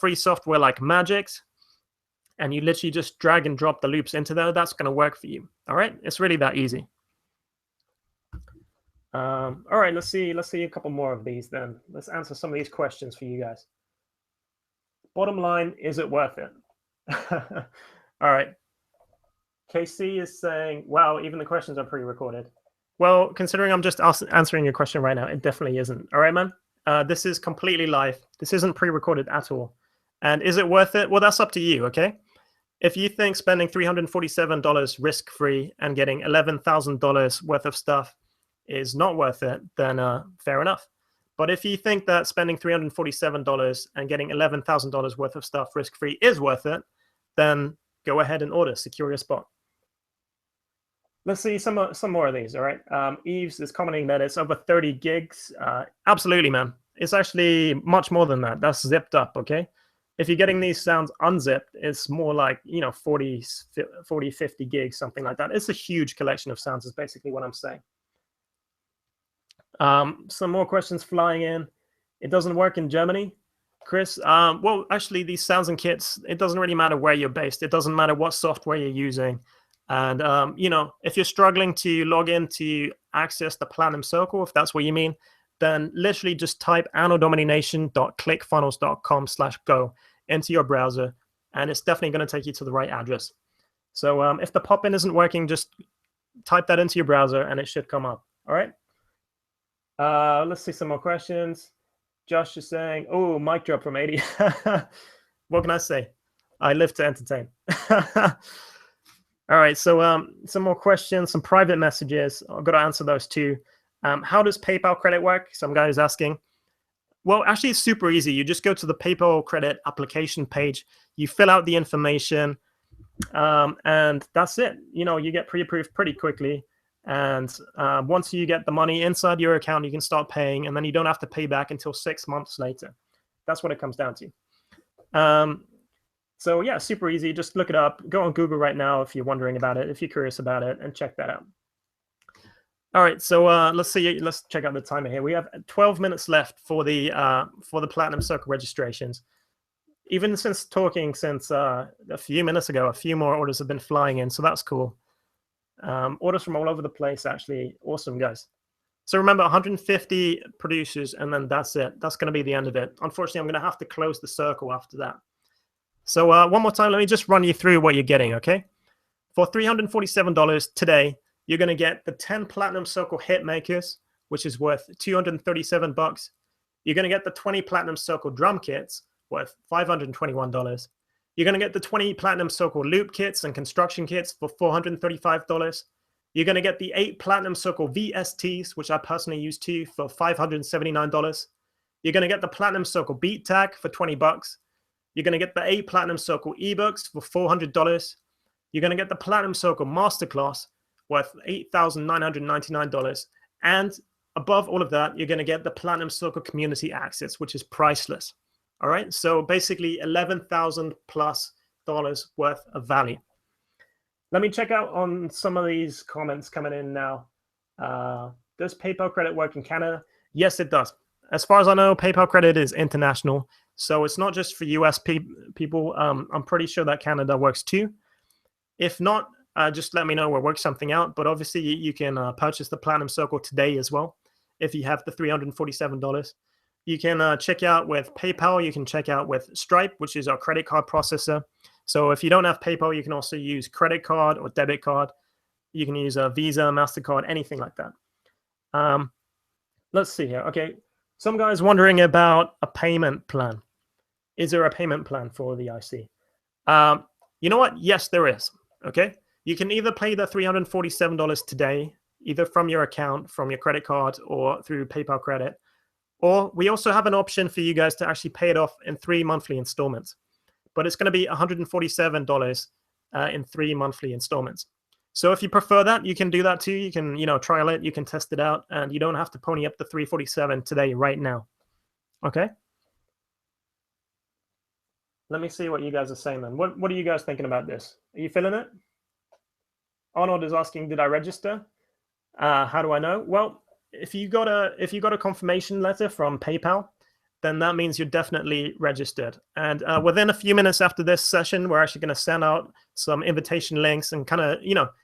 free software like Magix, and you literally just drag and drop the loops into there, that's going to work for you. All right, it's really that easy. All right, let's see a couple more of these then. Let's answer some of these questions for you guys. Bottom line, is it worth it? All right. KC is saying, wow, even the questions are pre-recorded. Well, considering I'm just answering your question right now, it definitely isn't. All right, man. This is completely live. This isn't pre-recorded at all. And is it worth it? Well, that's up to you, okay? If you think spending $347 risk-free and getting $11,000 worth of stuff is not worth it, then fair enough. But if you think that spending $347 and getting $11,000 worth of stuff risk-free is worth it, then go ahead and order, secure your spot. Let's see some more of these, all right? Eves is commenting that it's over 30 gigs. Absolutely, man. It's actually much more than that. That's zipped up, okay? If you're getting these sounds unzipped, it's more like, 40, 50 gigs, something like that. It's a huge collection of sounds is basically what I'm saying. Some more questions flying in. It doesn't work in Germany, Chris? Well, actually, these sounds and kits, it doesn't really matter where you're based. It doesn't matter what software you're using. And, if you're struggling to log in to access the Platinum Circle, if that's what you mean, then literally just type annodomination.clickfunnels.com/go into your browser, and it's definitely going to take you to the right address. So if the pop-in isn't working, just type that into your browser, and it should come up. All right? Let's see some more questions. Josh is saying, oh, mic drop from 80. What can I say? I live to entertain. All right, so some more questions, some private messages. I've got to answer those too. How does PayPal credit work? Some guy is asking. Well, actually, it's super easy. You just go to the PayPal credit application page. You fill out the information. And that's it. You get pre-approved pretty quickly. And once you get the money inside your account, you can start paying, and then you don't have to pay back until 6 months later. That's what it comes down to. So yeah, super easy. Just look it up. Go on Google right now if you're wondering about it, if you're curious about it, and check that out. All right, so let's check out the timer here. We have 12 minutes left for the Platinum Circle registrations. Even since a few minutes ago, a few more orders have been flying in, so that's cool. Orders from all over the place, actually. Awesome, guys. So remember, 150 producers, and then that's it. That's going to be the end of it. Unfortunately, I'm going to have to close the circle after that. So one more time, let me just run you through what you're getting, okay? For $347 today, you're going to get the 10 Platinum Circle hit makers, which is worth $237. You're going to get the 20 Platinum Circle drum kits, worth $521. You're going to get the 20 Platinum Circle loop kits and construction kits for $435. You're going to get the 8 Platinum Circle VSTs, which I personally use too, for $579. You're going to get the Platinum Circle beat tag for $20. You're going to get the 8 Platinum Circle ebooks for $400. You're going to get the Platinum Circle Masterclass worth $8,999. And above all of that, you're going to get the Platinum Circle Community Access, which is priceless. All right, so basically $11,000 plus worth of value. Let me check out on some of these comments coming in now. Does PayPal credit work in Canada? Yes, it does. As far as I know, PayPal credit is international. So it's not just for US people. I'm pretty sure that Canada works too. If not, just let me know. We'll work something out. But obviously, you can purchase the Platinum Circle today as well if you have the $347. You can check out with PayPal. You can check out with Stripe, which is our credit card processor. So if you don't have PayPal, you can also use credit card or debit card. You can use a Visa, MasterCard, anything like that. Let's see here. Okay, some guys wondering about a payment plan. Is there a payment plan for the IC? You know what? Yes, there is. Okay, you can either pay the $347 today, either from your account, from your credit card, or through PayPal credit. Or we also have an option for you guys to actually pay it off in 3 monthly installments. But it's going to be $147 in 3 monthly installments. So if you prefer that, you can do that too. You can, trial it. You can test it out, and you don't have to pony up the $347 today, right now. Okay. Let me see what you guys are saying then. What are you guys thinking about this? Are you feeling it? Arnold is asking, did I register? How do I know? Well, if you got a confirmation letter from PayPal, then that means you're definitely registered. And within a few minutes after this session, we're actually going to send out some invitation links and kind of,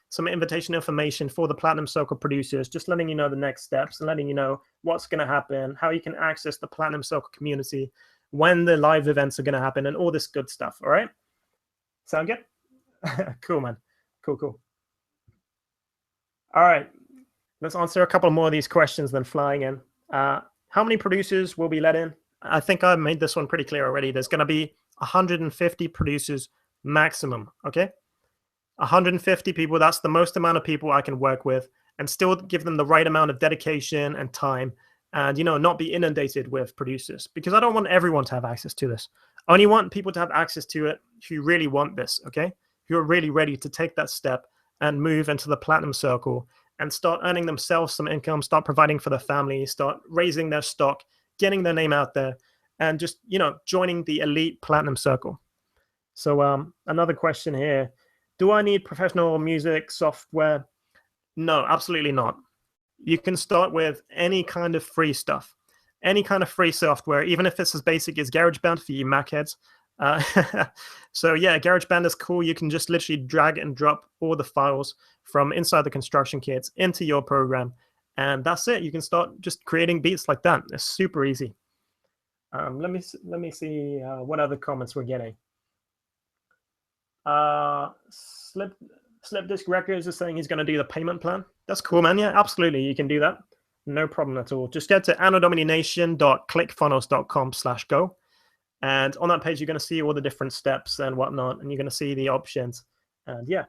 some invitation information for the Platinum Circle producers, just letting you know the next steps and letting you know what's going to happen, how you can access the Platinum Circle community, when the live events are going to happen, and all this good stuff. All right? Sound good? Cool, man. Cool. All right. Let's answer a couple more of these questions then flying in. How many producers will be let in? I think I made this one pretty clear already. There's going to be 150 producers maximum, okay? 150 people, that's the most amount of people I can work with and still give them the right amount of dedication and time and, not be inundated with producers, because I don't want everyone to have access to this. I only want people to have access to it who really want this, okay? Who are really ready to take that step and move into the Platinum Circle and start earning themselves some income, start providing for their family, start raising their stock, getting their name out there, and just, joining the elite Platinum Circle. So another question here. Do I need professional music software? No, absolutely not. You can start with any kind of free stuff, any kind of free software, even if it's as basic as GarageBand for you Mac heads. So yeah, GarageBand is cool. You can just literally drag and drop all the files from inside the construction kits into your program, and that's it. You can start just creating beats like that. It's super easy. Let me see what other comments we're getting. Slip Disc Records is saying he's going to do the payment plan. That's cool, man. Yeah, absolutely. You can do that. No problem at all. Just get to annodomination.clickfunnels.com/go. And on that page, you're going to see all the different steps and whatnot, and you're going to see the options. And yeah,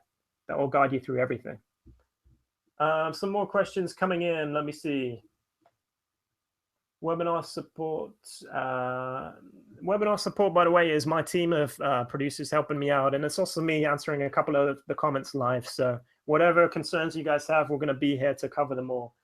that will guide you through everything. Some more questions coming in. Let me see. webinar support. Webinar support, by the way, is my team of producers helping me out, and it's also me answering a couple of the comments live. So whatever concerns you guys have, we're going to be here to cover them all.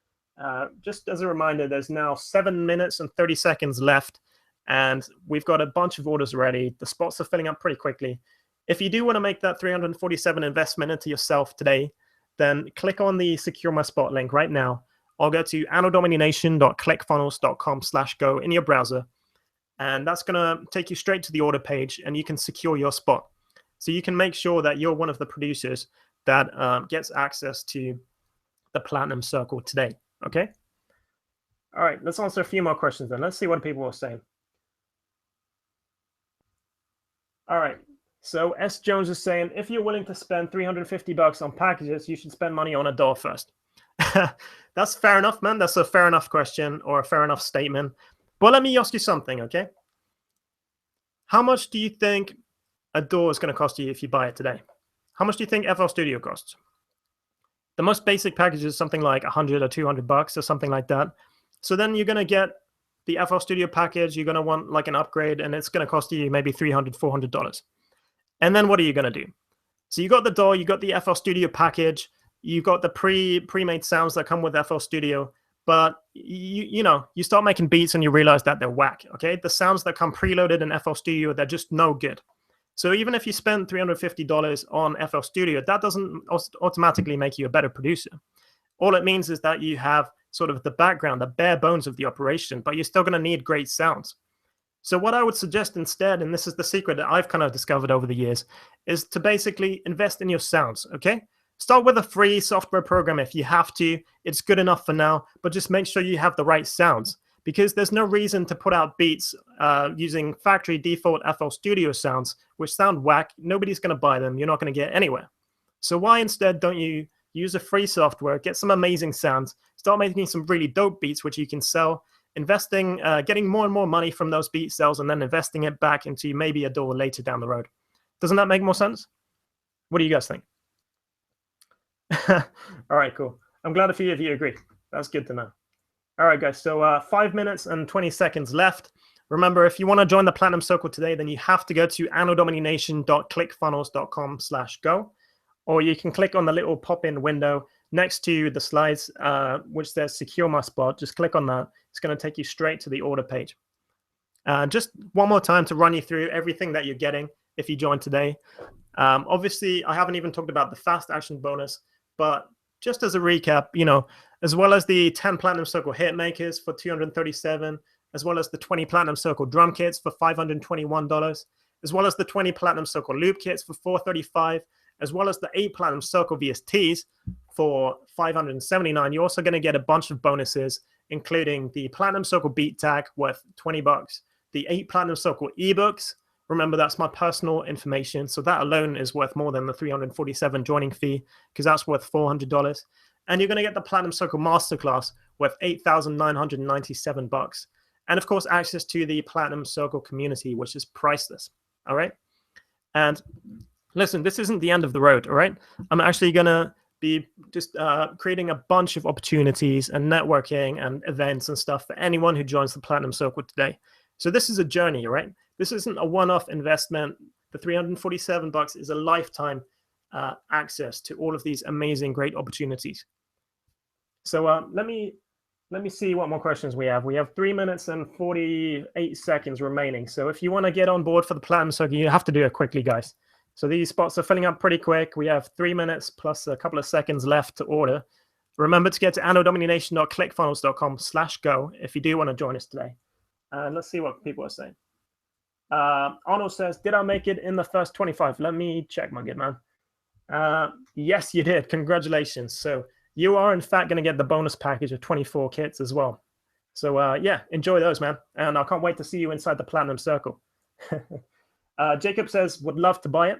Just as a reminder, there's now 7 minutes and 30 seconds left, and we've got a bunch of orders ready. The spots are filling up pretty quickly. If you do want to make that 347 investment into yourself today, then click on the Secure My Spot link right now, or go to annodomination.clickfunnels.com/go in your browser, and that's going to take you straight to the order page, and you can secure your spot. So you can make sure that you're one of the producers that gets access to the Platinum Circle today, okay? All right, let's answer a few more questions then. Let's see what people are saying. All right, so S. Jones is saying, if you're willing to spend $350 on packages, you should spend money on a door first. That's fair enough, man. That's a fair enough question or a fair enough statement. But let me ask you something, okay? How much do you think a door is going to cost you if you buy it today? How much do you think FL Studio costs? The most basic package is something like 100 or 200 bucks or something like that. So then you're going to get the FL Studio package. You're going to want like an upgrade, and it's going to cost you maybe $300, $400. And then what are you going to do? So you got the DAW, you got the FL Studio package, you got the pre-made sounds that come with FL Studio, but you start making beats and you realize that they're whack, okay? The sounds that come preloaded in FL Studio, they're just no good. So even if you spend $350 on FL Studio, that doesn't automatically make you a better producer. All it means is that you have sort of the background, the bare bones of the operation, but you're still going to need great sounds. So what I would suggest instead, and this is the secret that I've kind of discovered over the years, is to basically invest in your sounds, okay? Start with a free software program if you have to. It's good enough for now, but just make sure you have the right sounds, because there's no reason to put out beats using factory default FL Studio sounds, which sound whack. Nobody's going to buy them. You're not going to get anywhere. So why instead don't you use a free software, get some amazing sounds, start making some really dope beats which you can sell, investing, getting more and more money from those beat sales, and then investing it back into maybe a door later down the road. Doesn't that make more sense? What do you guys think? All right, cool. I'm glad a few of you agree. That's good to know. All right, guys. So 5 minutes and 20 seconds left. Remember, if you want to join the Platinum Circle today, then you have to go to annodomination.clickfunnels.com/go, or you can click on the little pop-in window next to the slides, which says Secure My Spot. Just click on that. It's going to take you straight to the order page. Just one more time to run you through everything that you're getting if you join today. Obviously, I haven't even talked about the fast action bonus, but just as a recap, as well as the 10 Platinum Circle hit makers for $237, as well as the 20 Platinum Circle drum kits for $521, as well as the 20 Platinum Circle loop kits for $435, as well as the 8 Platinum Circle VSTs for $579. You're also going to get a bunch of bonuses, including the Platinum Circle beat tag worth $20, the 8 Platinum Circle ebooks. Remember, that's my personal information, so that alone is worth more than the $347 joining fee, because that's worth $400. And you're going to get the Platinum Circle Masterclass worth $8,997. And of course, access to the Platinum Circle community, which is priceless. All right. And listen, this isn't the end of the road. All right. I'm actually going to be just creating a bunch of opportunities and networking and events and stuff for anyone who joins the Platinum Circle today. So this is a journey, right? This isn't a one-off investment. The $347 is a lifetime access to all of these amazing, great opportunities. So let me see what more questions we have. We have 3 minutes and 48 seconds remaining. So if you want to get on board for the Platinum Circle, you have to do it quickly, guys. So these spots are filling up pretty quick. We have 3 minutes plus a couple of seconds left to order. Remember to get to annodomination.clickfunnels.com/go if you do want to join us today. And let's see what people are saying. Arnold says, did I make it in the first 25? Let me check, my good man. Yes, you did. Congratulations. So you are, in fact, going to get the bonus package of 24 kits as well. So, yeah, enjoy those, man. And I can't wait to see you inside the Platinum Circle. Jacob says, would love to buy it.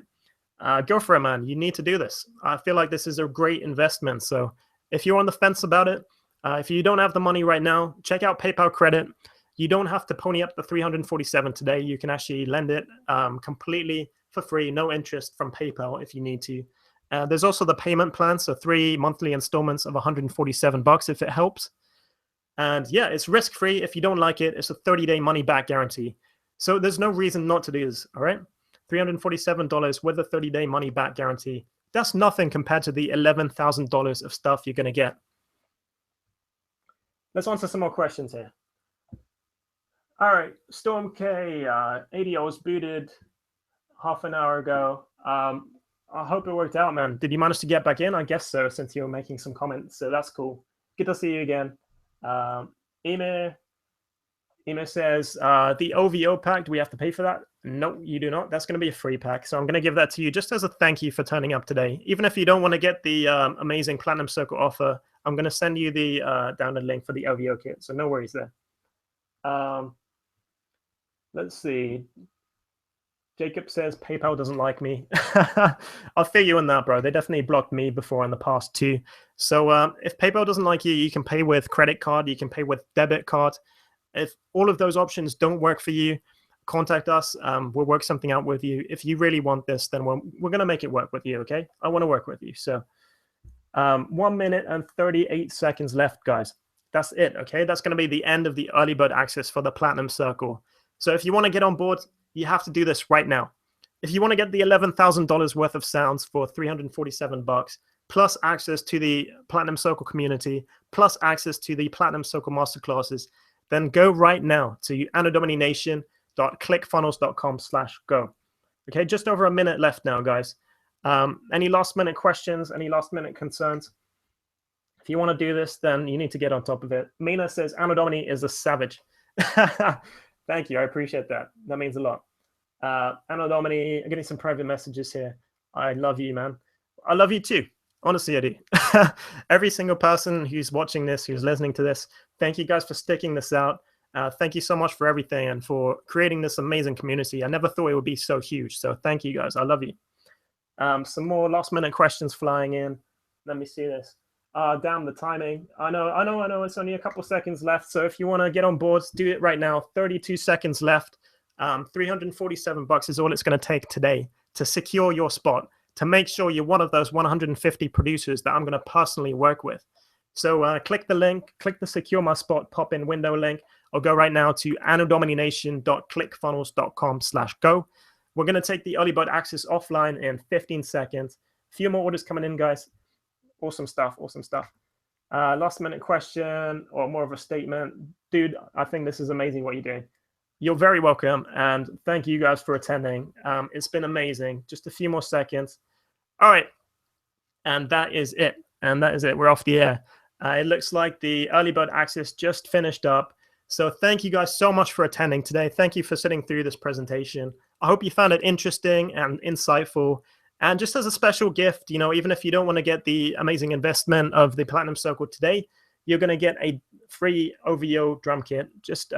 Go for it, man. You need to do this. I feel like this is a great investment. So if you're on the fence about it, if you don't have the money right now, check out PayPal Credit. You don't have to pony up the $347 today. You can actually lend it completely for free, no interest from PayPal if you need to. There's also the payment plan, so 3 monthly installments of $147 if it helps. And yeah, it's risk-free. If you don't like it, it's a 30-day money-back guarantee. So there's no reason not to do this, all right? $347 with a 30-day money-back guarantee. That's nothing compared to the $11,000 of stuff you're going to get. Let's answer some more questions here. All right, Storm K, AD, was booted half an hour ago. I hope it worked out, man. Did you manage to get back in? I guess so, since you were making some comments. So that's cool. Good to see you again. Emir says, the OVO pack, do we have to pay for that? No, you do not. That's going to be a free pack. So I'm going to give that to you just as a thank you for turning up today. Even if you don't want to get the amazing Platinum Circle offer, I'm going to send you the download link for the OVO kit. So no worries there. Let's see. Jacob says PayPal doesn't like me. I'll figure you in that, bro. They definitely blocked me before in the past too. So if PayPal doesn't like you, you can pay with credit card. You can pay with debit card. If all of those options don't work for you, contact us. We'll work something out with you. If you really want this, then we're going to make it work with you, okay? I want to work with you. So 1 minute and 38 seconds left, guys. That's it, okay? That's going to be the end of the early bird access for the Platinum Circle. So if you want to get on board, you have to do this right now. If you want to get the $11,000 worth of sounds for $347, plus access to the Platinum Circle community, plus access to the Platinum Circle masterclasses, then go right now to annodomination.clickfunnels.com/go. Okay, just over a minute left now, guys. Any last minute questions? Any last minute concerns? If you want to do this, then you need to get on top of it. Mina says Anno Domini is a savage. Thank you. I appreciate that. That means a lot. Anno Domini, I'm getting some private messages here. I love you, man. I love you too. Honestly, I do. Every single person who's watching this, who's listening to this, thank you guys for sticking this out. Thank you so much for everything and for creating this amazing community. I never thought it would be so huge. So thank you guys. I love you. Some more last minute questions flying in. Let me see this. Damn the timing. I know. It's only a couple seconds left. So if you want to get on board, do it right now. 32 seconds left. $347 is all it's going to take today to secure your spot, to make sure you're one of those 150 producers that I'm going to personally work with. So click the link, click the secure my spot pop-in window link, or go right now to annodomination.clickfunnels.com/go. We're going to take the early bird access offline in 15 seconds. A few more orders coming in, guys. Awesome stuff. Awesome stuff. Last minute question or more of a statement. Dude, I think this is amazing what you're doing. You're very welcome. And thank you guys for attending. It's been amazing. Just a few more seconds. All right. And that is it. We're off the air. It looks like the early bird access just finished up. So thank you guys so much for attending today. Thank you for sitting through this presentation. I hope you found it interesting and insightful. And just as a special gift, you know, even if you don't want to get the amazing investment of the Platinum Circle today, you're going to get a free OVO drum kit, just,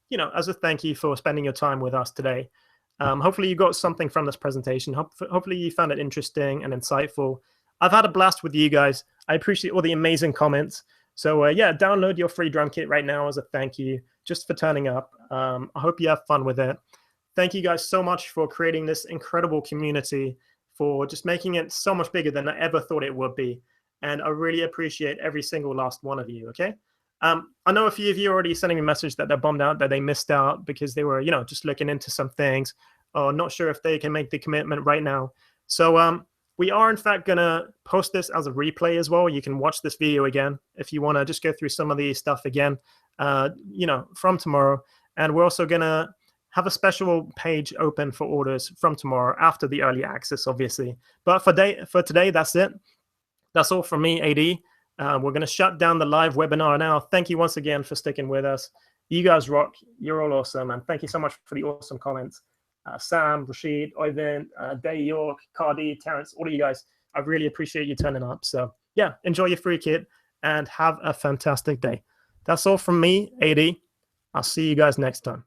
you know, as a thank you for spending your time with us today. Hopefully you got something from this presentation. Hopefully you found it interesting and insightful. I've had a blast with you guys. I appreciate all the amazing comments. So yeah, download your free drum kit right now as a thank you just for turning up. I hope you have fun with it. Thank you guys so much for creating this incredible community, for just making it so much bigger than I ever thought it would be. And I really appreciate every single last one of you, okay? I know a few of you are already sending me a message that they're bummed out, that they missed out because they were, you know, just looking into some things or not sure if they can make the commitment right now. So we are, in fact, going to post this as a replay as well. You can watch this video again if you want to just go through some of the stuff again, you know, from tomorrow. And we're also going to have a special page open for orders from tomorrow after the early access, obviously. But for today, that's it. That's all from me, AD. We're going to shut down the live webinar now. Thank you once again for sticking with us. You guys rock. You're all awesome. And thank you so much for the awesome comments. Sam, Rashid, Ivan, Day York, Cardi, Terrence, all of you guys. I really appreciate you turning up. So yeah, enjoy your free kit and have a fantastic day. That's all from me, AD. I'll see you guys next time.